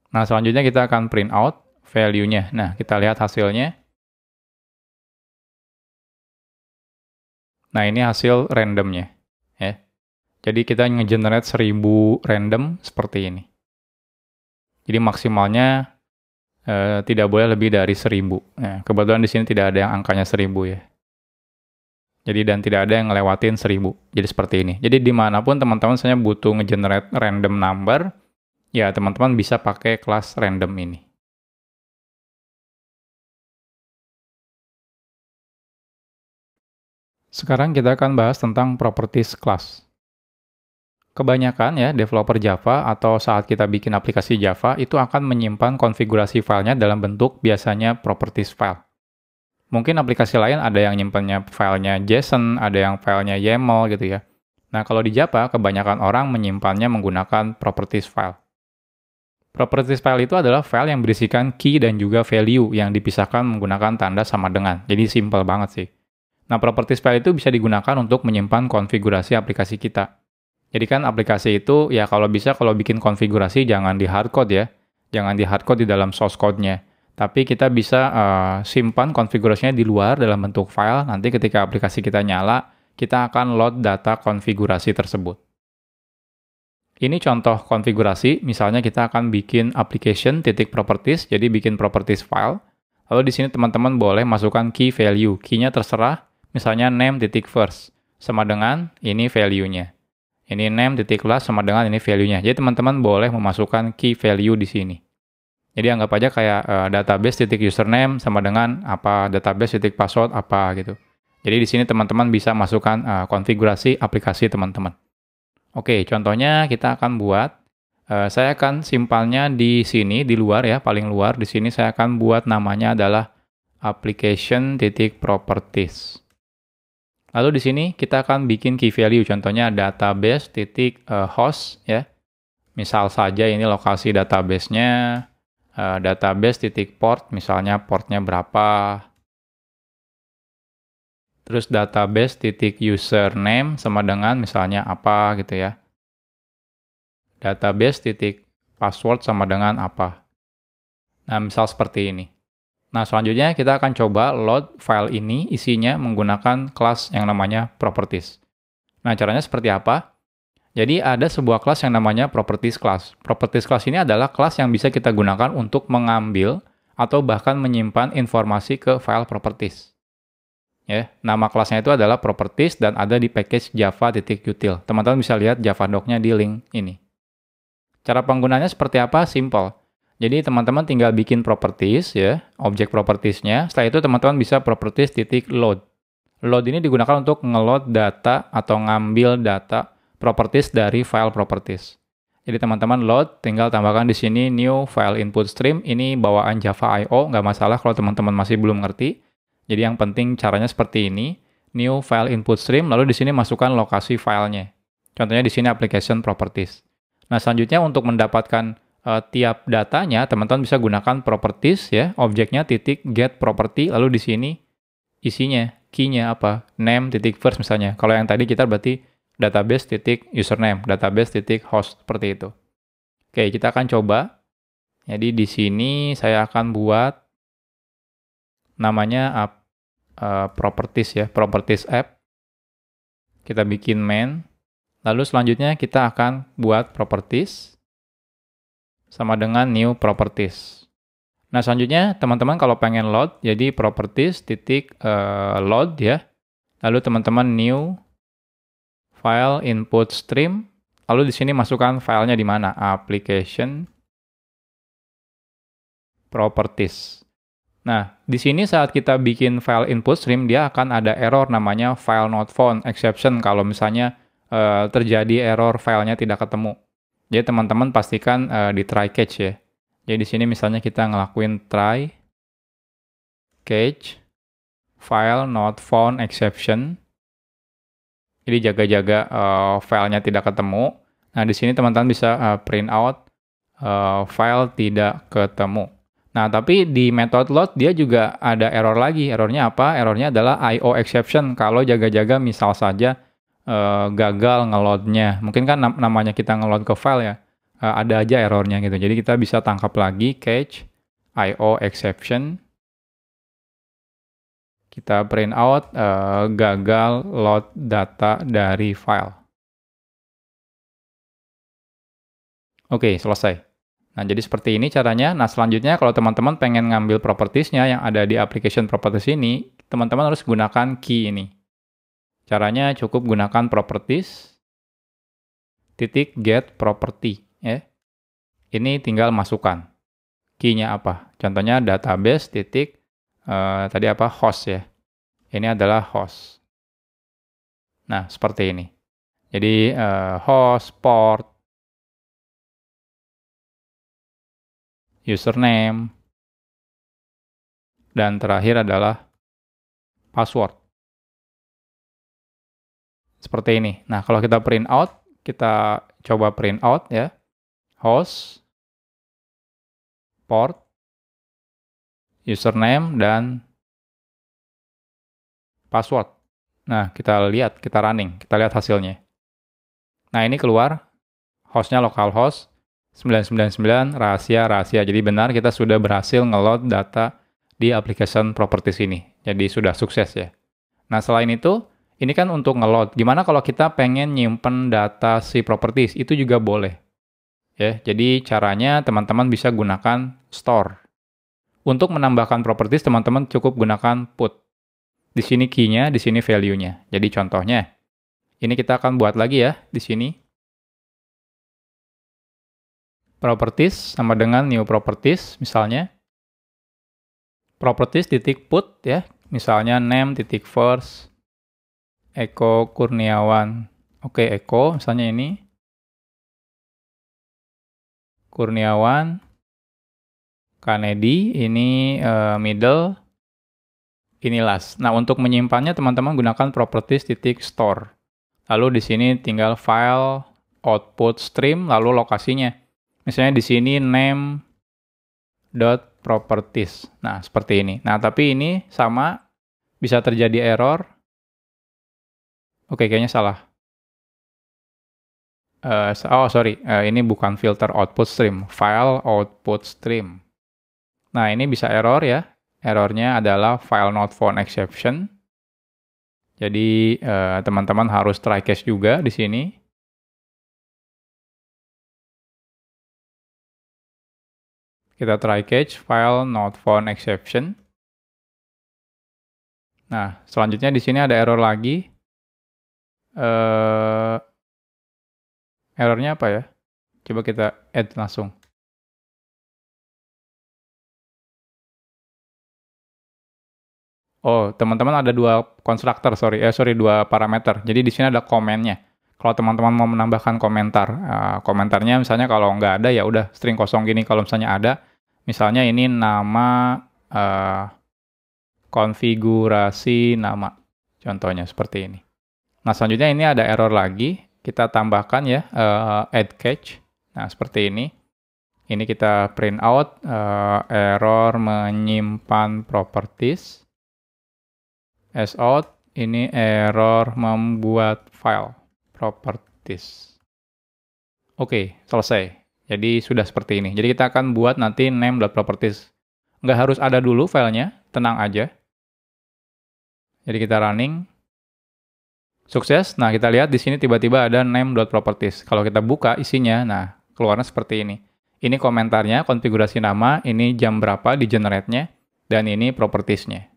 Nah, selanjutnya kita akan print out value-nya. Nah, kita lihat hasilnya. Nah, ini hasil randomnya. Ya. Jadi kita nge-generate 1000 random seperti ini. Jadi maksimalnya tidak boleh lebih dari 1000. Nah, kebetulan di sini tidak ada yang angkanya 1000 ya. Jadi dan tidak ada yang ngelewatin 1000. Jadi seperti ini. Jadi dimanapun teman-teman misalnya butuh nge-generate random number, ya teman-teman bisa pakai kelas random ini. Sekarang kita akan bahas tentang properties class. Kebanyakan ya developer Java atau saat kita bikin aplikasi Java itu akan menyimpan konfigurasi filenya dalam bentuk biasanya properties file. Mungkin aplikasi lain ada yang nyimpannya filenya JSON, ada yang filenya YAML gitu ya. Nah, kalau di Java kebanyakan orang menyimpannya menggunakan properties file. Properties file itu adalah file yang berisikan key dan juga value yang dipisahkan menggunakan tanda sama dengan. Jadi simple banget sih. Nah, properties file itu bisa digunakan untuk menyimpan konfigurasi aplikasi kita. Jadi kan aplikasi itu ya kalau bisa kalau bikin konfigurasi jangan di hardcode ya. Jangan di hardcode di dalam source code-nya. Tapi kita bisa simpan konfigurasinya di luar dalam bentuk file. Nanti ketika aplikasi kita nyala, kita akan load data konfigurasi tersebut. Ini contoh konfigurasi, misalnya kita akan bikin application.properties, jadi bikin properties file. Lalu di sini teman-teman boleh masukkan key value. Key-nya terserah, misalnya name.first, sama dengan ini value-nya. Ini name.last sama dengan ini value-nya. Jadi teman-teman boleh memasukkan key value di sini. Jadi anggap aja kayak database.username sama dengan apa, database.password apa gitu. Jadi di sini teman-teman bisa masukkan konfigurasi aplikasi teman-teman. Oke, contohnya kita akan buat, saya akan simpannya di sini, di luar ya, paling luar. Di sini saya akan buat namanya adalah application.properties. Lalu di sini kita akan bikin key value, contohnya database.host ya. Misal saja ini lokasi database-nya, database.port, misalnya portnya berapa. Terus database.username sama dengan misalnya apa gitu ya. Database.password sama dengan apa. Nah, misal seperti ini. Nah, selanjutnya kita akan coba load file ini isinya menggunakan kelas yang namanya properties. Nah, caranya seperti apa? Jadi ada sebuah kelas yang namanya properties class. Properties class ini adalah kelas yang bisa kita gunakan untuk mengambil atau bahkan menyimpan informasi ke file properties. Ya, nama kelasnya itu adalah properties dan ada di package java.util. Teman-teman bisa lihat Javadoc-nya di link ini. Cara penggunaannya seperti apa? Simple. Jadi teman-teman tinggal bikin properties ya, objek propertiesnya. Setelah itu teman-teman bisa properties.load. Load ini digunakan untuk nge-load data atau ngambil data properties dari file properties. Jadi teman-teman load, tinggal tambahkan di sini new file input stream. Ini bawaan Java I/O, nggak masalah kalau teman-teman masih belum ngerti. Jadi yang penting caranya seperti ini, new file input stream, lalu di sini masukkan lokasi filenya. Contohnya di sini application properties. Nah, selanjutnya untuk mendapatkan tiap datanya, teman-teman bisa gunakan properties ya, objeknya titik get property, lalu di sini isinya, key-nya apa? Name titik first misalnya. Kalau yang tadi kita berarti database titik username, database titik host, seperti itu. Oke, kita akan coba. Jadi di sini saya akan buat namanya properties ya, properties app. Kita bikin main. Lalu selanjutnya kita akan buat properties sama dengan new properties. Nah, selanjutnya teman-teman kalau pengen load, jadi properties titik load ya. Lalu teman-teman new file input stream. Lalu di sini masukkan filenya di mana? Application properties. Nah, di sini saat kita bikin file input stream, dia akan ada error namanya file not found exception kalau misalnya terjadi error filenya tidak ketemu. Jadi teman-teman pastikan di try catch ya. Jadi di sini misalnya kita ngelakuin try catch file not found exception. Jadi jaga-jaga filenya tidak ketemu. Nah, di sini teman-teman bisa print out file tidak ketemu. Nah, tapi di method load dia juga ada error lagi. Errornya apa? Errornya adalah IO exception. Kalau jaga-jaga misal saja gagal ngeloadnya. Mungkin kan namanya kita ngeload ke file ya. Ada aja errornya gitu. Jadi kita bisa tangkap lagi catch IO exception. Kita print out gagal load data dari file. Oke, selesai. Nah, jadi seperti ini caranya. Nah, selanjutnya kalau teman-teman pengen ngambil propertiesnya yang ada di application properties ini, teman-teman harus gunakan key ini. Caranya cukup gunakan properties titik get property ya. Ini tinggal masukkan key-nya apa. Contohnya database titik tadi apa? Host ya. Ini adalah host. Nah, seperti ini. Jadi host, port, username, dan terakhir adalah password. Seperti ini. Nah, kalau kita print out, kita coba print out ya. Host, port, username, dan password. Nah, kita lihat, kita running, kita lihat hasilnya. Nah, ini keluar, hostnya localhost, 999, rahasia. Jadi benar kita sudah berhasil ngeload data di application properties ini. Jadi sudah sukses ya. Nah, selain itu, ini kan untuk ngeload. Gimana kalau kita pengen nyimpen data si properties? Itu juga boleh. Ya, jadi caranya teman-teman bisa gunakan store. Untuk menambahkan properties, teman-teman cukup gunakan put. Di sini key-nya, di sini value-nya. Jadi contohnya, ini kita akan buat lagi ya di sini. Properties sama dengan new properties, misalnya. Properties titik put ya, misalnya name titik first, Eko Kurniawan. Oke, Eko, misalnya ini. Kurniawan. Kennedy, ini middle, ini last. Nah, untuk menyimpannya teman-teman gunakan properties titik store. Lalu di sini tinggal file, output stream, lalu lokasinya. Misalnya di sini name.properties. Nah, seperti ini. Nah, tapi ini sama, bisa terjadi error. Oke, kayaknya salah. Ini bukan filter output stream, file output stream. Nah, ini bisa error ya. Errornya adalah file not found exception. Jadi, teman-teman harus try catch juga di sini. Kita try catch file not found exception. Nah, selanjutnya di sini ada error lagi. Errornya apa ya? Coba kita add langsung. Oh, teman-teman ada dua konstruktor, dua parameter. Jadi di sini ada komennya. Kalau teman-teman mau menambahkan komentar, komentarnya misalnya kalau nggak ada ya udah string kosong gini. Kalau misalnya ada, misalnya ini nama konfigurasi nama. Contohnya seperti ini. Nah, selanjutnya ini ada error lagi. Kita tambahkan ya, add catch. Nah, seperti ini. Ini kita print out, error menyimpan properties. As out, ini error membuat file properties. Oke, selesai. Jadi sudah seperti ini. Jadi kita akan buat nanti name.properties. Nggak harus ada dulu filenya, tenang aja. Jadi kita running. Sukses. Nah, kita lihat di sini tiba-tiba ada name.properties. Kalau kita buka isinya, nah, keluarnya seperti ini. Ini komentarnya, konfigurasi nama, ini jam berapa di generate-nya, dan ini properties-nya.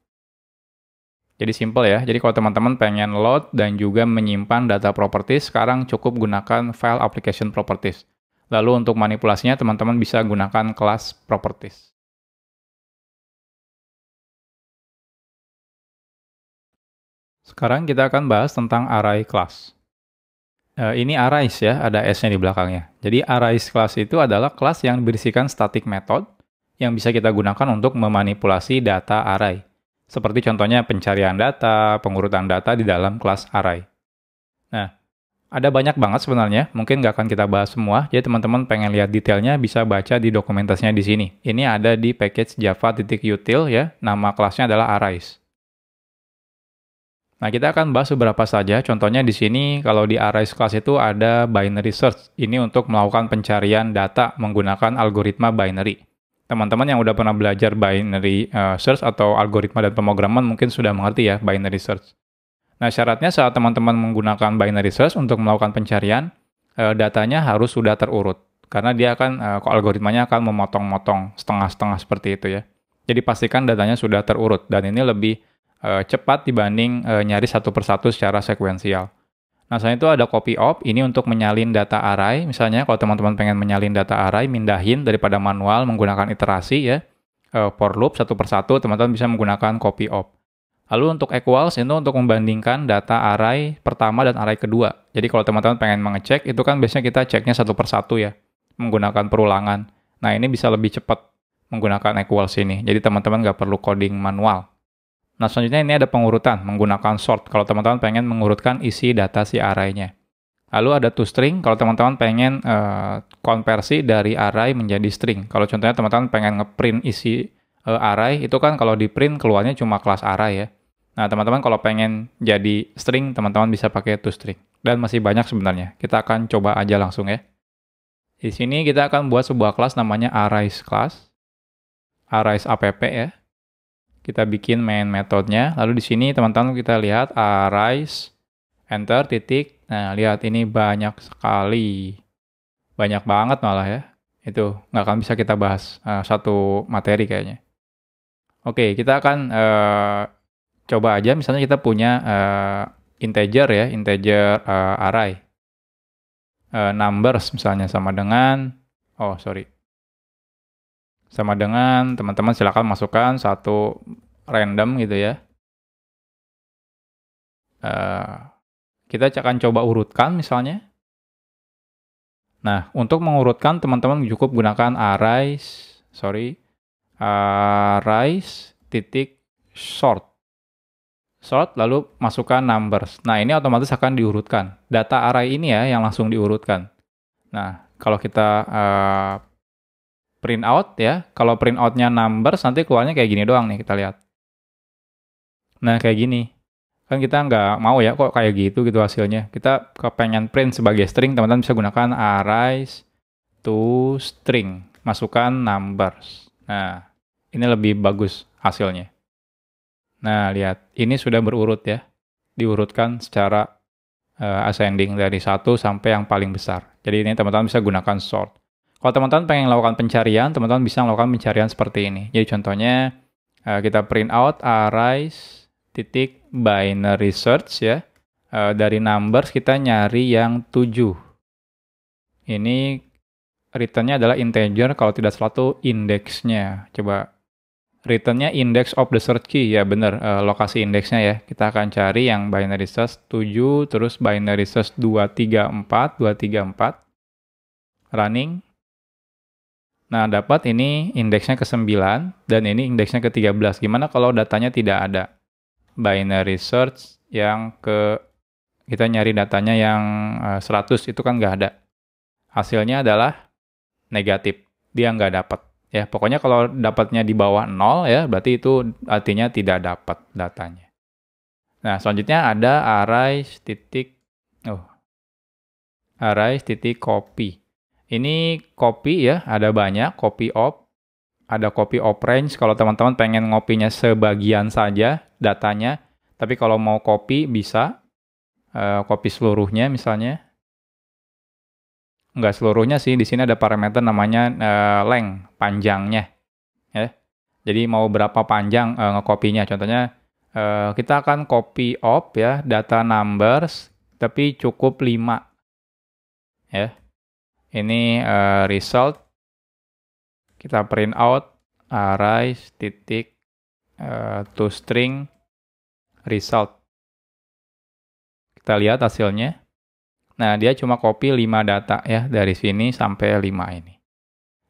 Jadi simple ya. Jadi kalau teman-teman pengen load dan juga menyimpan data properties, sekarang cukup gunakan file application properties. Lalu untuk manipulasinya, teman-teman bisa gunakan kelas properties. Sekarang kita akan bahas tentang array class. Ini arrays ya, ada S-nya di belakangnya. Jadi arrays class itu adalah kelas yang berisikan static method yang bisa kita gunakan untuk memanipulasi data array. Seperti contohnya pencarian data, pengurutan data di dalam kelas array. Nah, ada banyak banget sebenarnya, mungkin nggak akan kita bahas semua, jadi teman-teman pengen lihat detailnya bisa baca di dokumentasinya di sini. Ini ada di package java.util ya, nama kelasnya adalah arrays. Nah, kita akan bahas beberapa saja. Contohnya di sini, kalau di arrays class itu ada binary search. Ini untuk melakukan pencarian data menggunakan algoritma binary. Teman-teman yang udah pernah belajar binary search atau algoritma dan pemrograman mungkin sudah mengerti ya binary search. Nah, syaratnya saat teman-teman menggunakan binary search untuk melakukan pencarian, datanya harus sudah terurut. Karena dia akan, algoritmanya akan memotong-motong setengah-setengah seperti itu ya. Jadi pastikan datanya sudah terurut, dan ini lebih cepat dibanding nyari satu persatu secara sekuensial. Nah, selain itu ada copy op, ini untuk menyalin data array. Misalnya kalau teman-teman pengen menyalin data array, mindahin daripada manual menggunakan iterasi ya, for loop satu persatu, teman-teman bisa menggunakan copy op. Lalu untuk equals, itu untuk membandingkan data array pertama dan array kedua. Jadi kalau teman-teman pengen mengecek, itu kan biasanya kita ceknya satu persatu ya, menggunakan perulangan. Nah, ini bisa lebih cepat menggunakan equals ini. Jadi teman-teman nggak perlu coding manual. Nah, selanjutnya ini ada pengurutan menggunakan sort kalau teman-teman pengen mengurutkan isi data si array-nya. Lalu ada toString kalau teman-teman pengen konversi dari array menjadi string. Kalau contohnya teman-teman pengen ngeprint isi array, itu kan kalau di print keluarnya cuma kelas array ya. Nah, teman-teman kalau pengen jadi string, teman-teman bisa pakai toString. Dan masih banyak sebenarnya. Kita akan coba aja langsung ya. Di sini kita akan buat sebuah kelas namanya arrays class. Arrays app ya. Kita bikin main metodenya. Lalu di sini teman-teman kita lihat arrays, enter, titik. Nah, lihat ini banyak sekali. Banyak banget malah ya. Itu nggak akan bisa kita bahas satu materi kayaknya. Oke, kita akan coba aja. Misalnya kita punya integer ya, integer array. Numbers misalnya sama dengan, sama dengan teman-teman silakan masukkan satu random gitu ya. Kita akan coba urutkan misalnya. Nah, untuk mengurutkan teman-teman cukup gunakan arrays titik sort. Sort lalu masukkan numbers. Nah, ini otomatis akan diurutkan. Data array ini ya yang langsung diurutkan. Nah, kalau kita print out ya, kalau print out-nya numbers nanti keluarnya kayak gini doang nih, kita lihat. Nah, kayak gini. Kan kita nggak mau ya kok kayak gitu hasilnya. Kita kepengen print sebagai string, teman-teman bisa gunakan arrays to string, masukkan numbers. Nah, ini lebih bagus hasilnya. Nah, lihat, ini sudah berurut ya. Diurutkan secara ascending dari 1 sampai yang paling besar. Jadi ini teman-teman bisa gunakan sort. Kalau teman-teman pengen melakukan pencarian, teman-teman bisa melakukan pencarian seperti ini. Jadi contohnya kita print out arrays titik binary search ya. Dari numbers kita nyari yang 7. Ini return-nya adalah integer, kalau tidak salah itu indeksnya. Coba return-nya index of the search key, ya benar, lokasi indeksnya ya. Kita akan cari yang binary search 7, terus binary search 234, running. Nah, dapat ini indeksnya ke-9 dan ini indeksnya ke-13. Gimana kalau datanya tidak ada? Binary search yang kita nyari datanya yang 100 itu kan nggak ada. Hasilnya adalah negatif. Dia nggak dapat. Ya, pokoknya kalau dapatnya di bawah 0 ya, berarti itu artinya tidak dapat datanya. Nah, selanjutnya ada arrays titik copy. Ini copy ya, ada banyak, copy of, ada copy of range kalau teman-teman pengen ngopinya sebagian saja datanya, tapi kalau mau copy bisa, copy seluruhnya misalnya. Enggak seluruhnya sih, di sini ada parameter namanya length, panjangnya. Ya. Jadi mau berapa panjang ngekopinya, contohnya kita akan copy of ya, data numbers, tapi cukup 5. Ya. Ini result, kita print out arrays titik toString result. Kita lihat hasilnya. Nah, dia cuma copy 5 data ya, dari sini sampai 5 ini.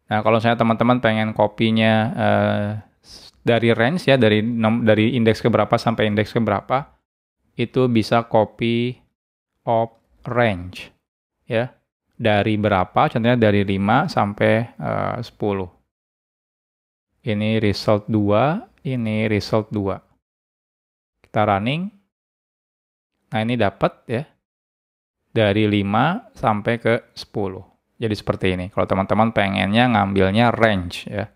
Nah, kalau saya teman-teman pengen kopinya dari range ya, dari indeks keberapa sampai indeks keberapa, itu bisa copy of range ya. Dari berapa, contohnya dari 5 sampai 10. Ini result 2, ini result 2. Kita running. Nah, ini dapat ya. Dari 5 sampai ke 10. Jadi seperti ini. Kalau teman-teman pengennya ngambilnya range ya.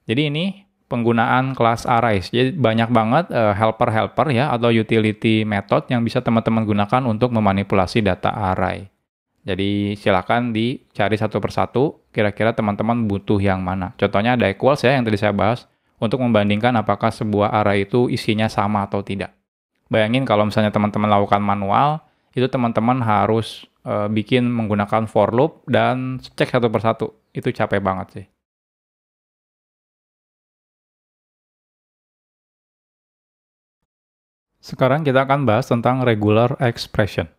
Jadi ini penggunaan kelas arrays. Jadi banyak banget helper-helper ya atau utility method yang bisa teman-teman gunakan untuk memanipulasi data array. Jadi silakan dicari satu persatu, kira-kira teman-teman butuh yang mana. Contohnya ada equals ya yang tadi saya bahas, untuk membandingkan apakah sebuah array itu isinya sama atau tidak. Bayangin kalau misalnya teman-teman lakukan manual, itu teman-teman harus bikin menggunakan for loop dan cek satu persatu. Itu capek banget sih. Sekarang kita akan bahas tentang regular expression.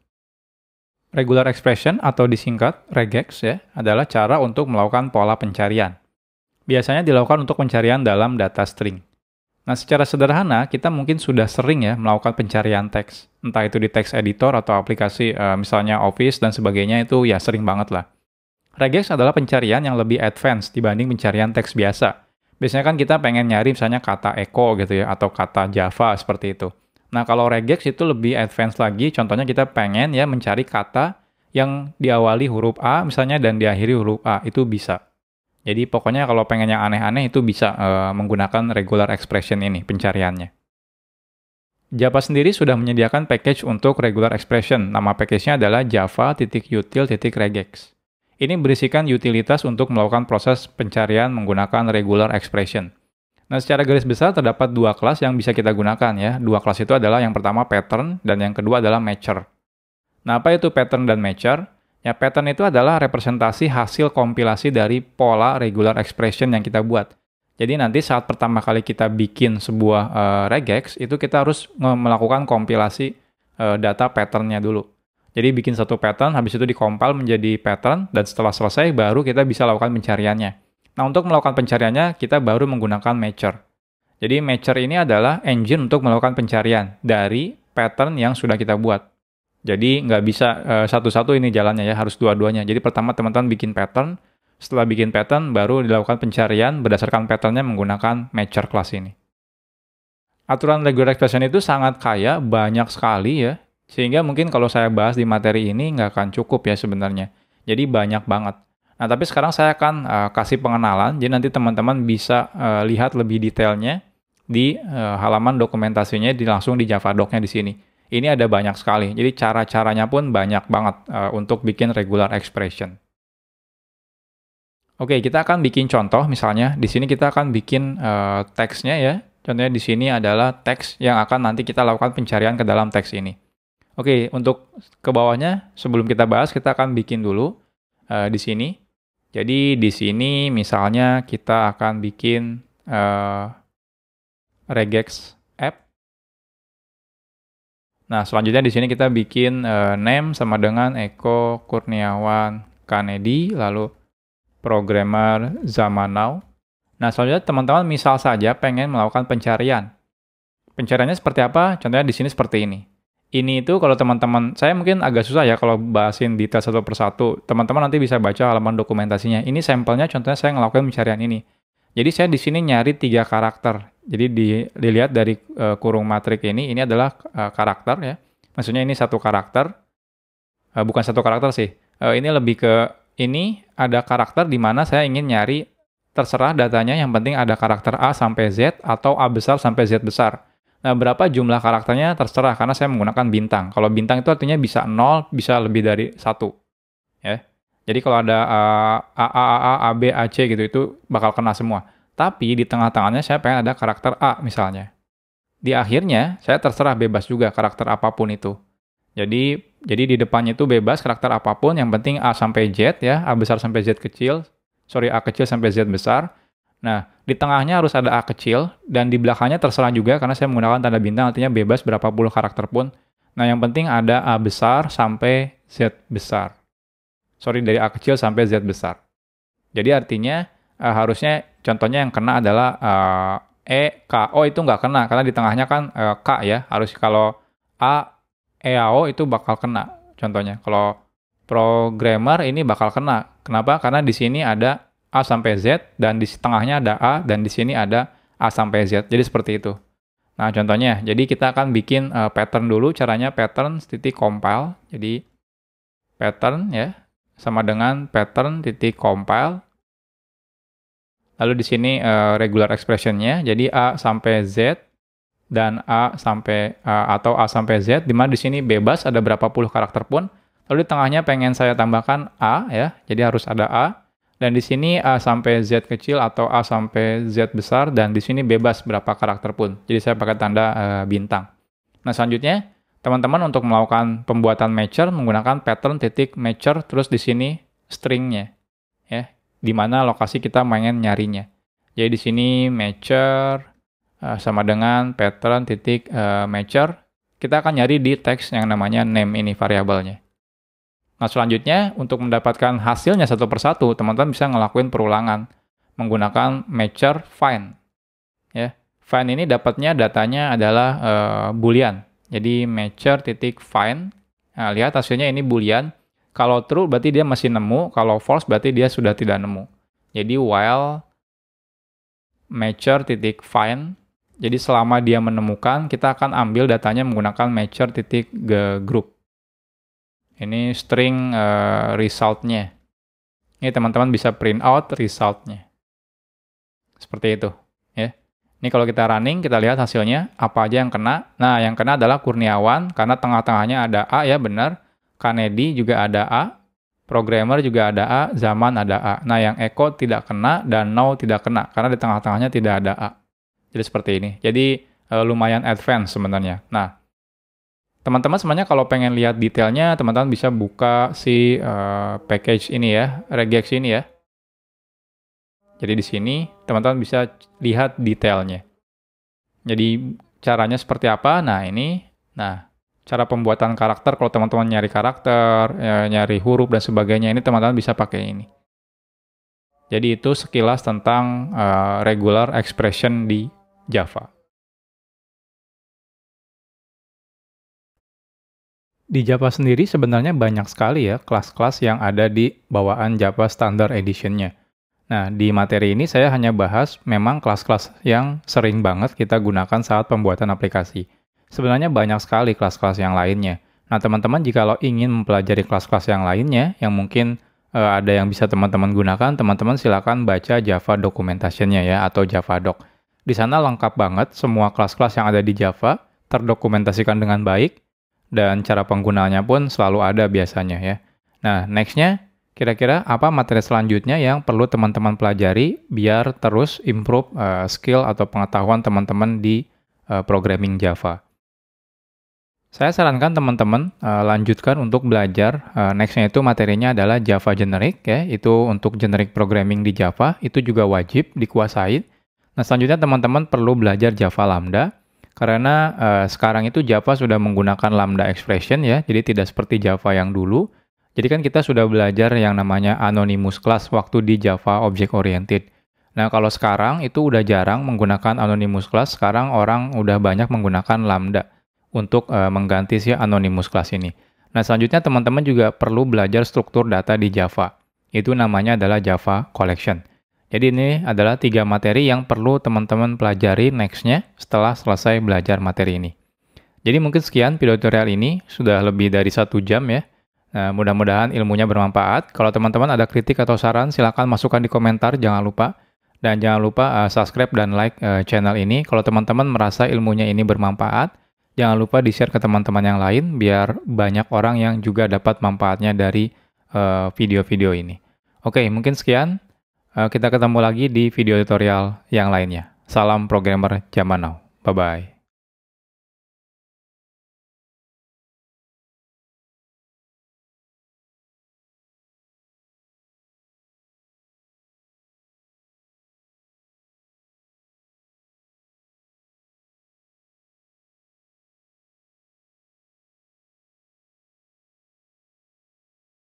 Regular expression atau disingkat regex ya, adalah cara untuk melakukan pola pencarian. Biasanya dilakukan untuk pencarian dalam data string. Nah, secara sederhana, kita mungkin sudah sering ya melakukan pencarian teks. Entah itu di text editor atau aplikasi misalnya Office dan sebagainya, itu ya sering banget lah. Regex adalah pencarian yang lebih advance dibanding pencarian teks biasa. Biasanya kan kita pengen nyari misalnya kata echo gitu ya, atau kata Java seperti itu. Nah, kalau regex itu lebih advance lagi, contohnya kita pengen ya mencari kata yang diawali huruf A misalnya dan diakhiri huruf A, itu bisa. Jadi pokoknya kalau pengen yang aneh-aneh itu bisa menggunakan regular expression ini, pencariannya. Java sendiri sudah menyediakan package untuk regular expression. Nama package-nya adalah java.util.regex. Ini berisikan utilitas untuk melakukan proses pencarian menggunakan regular expression. Nah, secara garis besar terdapat dua kelas yang bisa kita gunakan ya. Dua kelas itu adalah yang pertama pattern dan yang kedua adalah matcher. Nah, apa itu pattern dan matcher? Ya, pattern itu adalah representasi hasil kompilasi dari pola regular expression yang kita buat. Jadi nanti saat pertama kali kita bikin sebuah regex, itu kita harus melakukan kompilasi data patternnya dulu. Jadi bikin satu pattern, habis itu dikompil menjadi pattern, dan setelah selesai baru kita bisa lakukan pencariannya. Nah, untuk melakukan pencariannya, kita baru menggunakan matcher. Jadi matcher ini adalah engine untuk melakukan pencarian dari pattern yang sudah kita buat. Jadi nggak bisa satu-satu ini jalannya ya, harus dua-duanya. Jadi pertama teman-teman bikin pattern, setelah bikin pattern baru dilakukan pencarian berdasarkan patternnya menggunakan matcher class ini. Aturan regular expression itu sangat kaya, banyak sekali ya, sehingga mungkin kalau saya bahas di materi ini nggak akan cukup ya sebenarnya. Jadi banyak banget. Nah, tapi sekarang saya akan kasih pengenalan, jadi nanti teman-teman bisa lihat lebih detailnya di halaman dokumentasinya langsung di Javadoc-nya di sini. Ini ada banyak sekali, jadi cara-caranya pun banyak banget untuk bikin regular expression. Oke, kita akan bikin contoh, misalnya di sini kita akan bikin teksnya ya. Contohnya di sini adalah teks yang akan nanti kita lakukan pencarian ke dalam teks ini. Oke, untuk ke bawahnya sebelum kita bahas, kita akan bikin dulu di sini. Jadi di sini misalnya kita akan bikin regex app. Nah, selanjutnya di sini kita bikin name sama dengan Eko Kurniawan Kanedi, lalu programmer zaman now. Nah, selanjutnya teman-teman misal saja pengen melakukan pencarian. Pencariannya seperti apa? Contohnya di sini seperti ini. Ini itu kalau teman-teman, saya mungkin agak susah ya kalau bahasin detail satu persatu. Teman-teman nanti bisa baca halaman dokumentasinya. Ini sampelnya, contohnya saya ngelakuin pencarian ini. Jadi saya di sini nyari 3 karakter. Jadi dilihat dari kurung matrik ini adalah karakter ya. Maksudnya ini satu karakter. Bukan satu karakter sih. Ini lebih ke, ini ada karakter di mana saya ingin nyari, terserah datanya, yang penting ada karakter A sampai Z atau A besar sampai Z besar. Nah, berapa jumlah karakternya terserah, karena saya menggunakan bintang. Kalau bintang itu artinya bisa 0, bisa lebih dari 1. Ya. Jadi kalau ada A, B, A, C gitu, itu bakal kena semua. Tapi di tengah-tengahnya saya pengen ada karakter A misalnya. Di akhirnya, saya terserah bebas juga karakter apapun itu. Jadi di depannya itu bebas karakter apapun, yang penting A sampai Z ya, A besar sampai Z kecil. A kecil sampai Z besar. Nah, di tengahnya harus ada A kecil, dan di belakangnya terserah juga, karena saya menggunakan tanda bintang, artinya bebas berapa puluh karakter pun. Nah, yang penting ada A besar sampai Z besar. Dari A kecil sampai Z besar. Jadi artinya, harusnya contohnya yang kena adalah E, K, O itu nggak kena, karena di tengahnya kan K ya. Harus kalau A, E, A, O itu bakal kena, contohnya. Kalau programmer ini bakal kena. Kenapa? Karena di sini ada A sampai Z, dan di tengahnya ada A, dan di sini ada A sampai Z. Jadi seperti itu. Nah, contohnya, jadi kita akan bikin pattern dulu. Caranya pattern titik compile. Jadi pattern ya, sama dengan pattern titik compile. Lalu di sini regular expression-nya. Jadi A sampai Z, dan A sampai atau A sampai Z, di mana di sini bebas ada berapa puluh karakter pun. Lalu di tengahnya pengen saya tambahkan A ya, jadi harus ada A. Dan di sini A sampai Z kecil atau A sampai Z besar, dan di sini bebas berapa karakter pun. Jadi saya pakai tanda bintang. Nah, selanjutnya teman-teman untuk melakukan pembuatan matcher menggunakan pattern titik matcher, terus di sini stringnya ya, di mana lokasi kita pengen nyarinya. Jadi di sini matcher sama dengan pattern titik matcher, kita akan nyari di teks yang namanya name ini variabelnya. Nah, selanjutnya untuk mendapatkan hasilnya satu persatu, teman-teman bisa ngelakuin perulangan menggunakan matcher find. Ya, find ini dapatnya datanya adalah boolean. Jadi matcher titik find. Nah, lihat hasilnya ini boolean. Kalau true berarti dia masih nemu, kalau false berarti dia sudah tidak nemu. Jadi while matcher titik find. Jadi selama dia menemukan, kita akan ambil datanya menggunakan matcher titik group. Ini string result-nya. Ini teman-teman bisa print out result-nya. Seperti itu. Ya. Ini kalau kita running, kita lihat hasilnya, apa aja yang kena. Nah, yang kena adalah Kurniawan, karena tengah-tengahnya ada A ya, benar. Kanedi juga ada A. Programmer juga ada A. Zaman ada A. Nah, yang Eko tidak kena, dan Now tidak kena, karena di tengah-tengahnya tidak ada A. Jadi seperti ini. Jadi lumayan advance sebenarnya. Nah, teman-teman sebenarnya kalau pengen lihat detailnya, teman-teman bisa buka si package ini ya, regex ini ya. Jadi di sini teman-teman bisa lihat detailnya. Jadi caranya seperti apa? Nah ini, cara pembuatan karakter, kalau teman-teman nyari karakter, nyari huruf dan sebagainya, ini teman-teman bisa pakai ini. Jadi itu sekilas tentang regular expression di Java. Di Java sendiri sebenarnya banyak sekali ya kelas-kelas yang ada di bawaan Java Standard Edition-nya. Nah, di materi ini saya hanya bahas memang kelas-kelas yang sering banget kita gunakan saat pembuatan aplikasi. Sebenarnya banyak sekali kelas-kelas yang lainnya. Nah, teman-teman jika ingin mempelajari kelas-kelas yang lainnya, yang mungkin ada yang bisa teman-teman gunakan, teman-teman silakan baca Java Documentation-nya ya, atau Javadoc. Di sana lengkap banget semua kelas-kelas yang ada di Java, terdokumentasikan dengan baik, dan cara penggunaannya pun selalu ada biasanya ya. Nah, next-nya, kira-kira apa materi selanjutnya yang perlu teman-teman pelajari biar terus improve skill atau pengetahuan teman-teman di programming Java. Saya sarankan teman-teman lanjutkan untuk belajar. Next-nya itu materinya adalah Java Generic ya, itu untuk generic programming di Java, itu juga wajib dikuasai. Nah, selanjutnya teman-teman perlu belajar Java Lambda, karena sekarang itu Java sudah menggunakan Lambda expression ya, jadi tidak seperti Java yang dulu. Jadi kan kita sudah belajar yang namanya anonymous class waktu di Java Object Oriented. Nah, kalau sekarang itu udah jarang menggunakan anonymous class, sekarang orang udah banyak menggunakan Lambda untuk mengganti si anonymous class ini. Nah, selanjutnya teman-teman juga perlu belajar struktur data di Java. Itu namanya adalah Java Collection. Jadi ini adalah 3 materi yang perlu teman-teman pelajari next-nya setelah selesai belajar materi ini. Jadi mungkin sekian video tutorial ini, sudah lebih dari 1 jam ya. Nah, mudah-mudahan ilmunya bermanfaat. Kalau teman-teman ada kritik atau saran, silakan masukkan di komentar, jangan lupa. Dan jangan lupa subscribe dan like channel ini. Kalau teman-teman merasa ilmunya ini bermanfaat, jangan lupa di-share ke teman-teman yang lain, biar banyak orang yang juga dapat manfaatnya dari video-video ini. Oke, mungkin sekian. Kita ketemu lagi di video tutorial yang lainnya. Salam programmer zaman now. Bye-bye.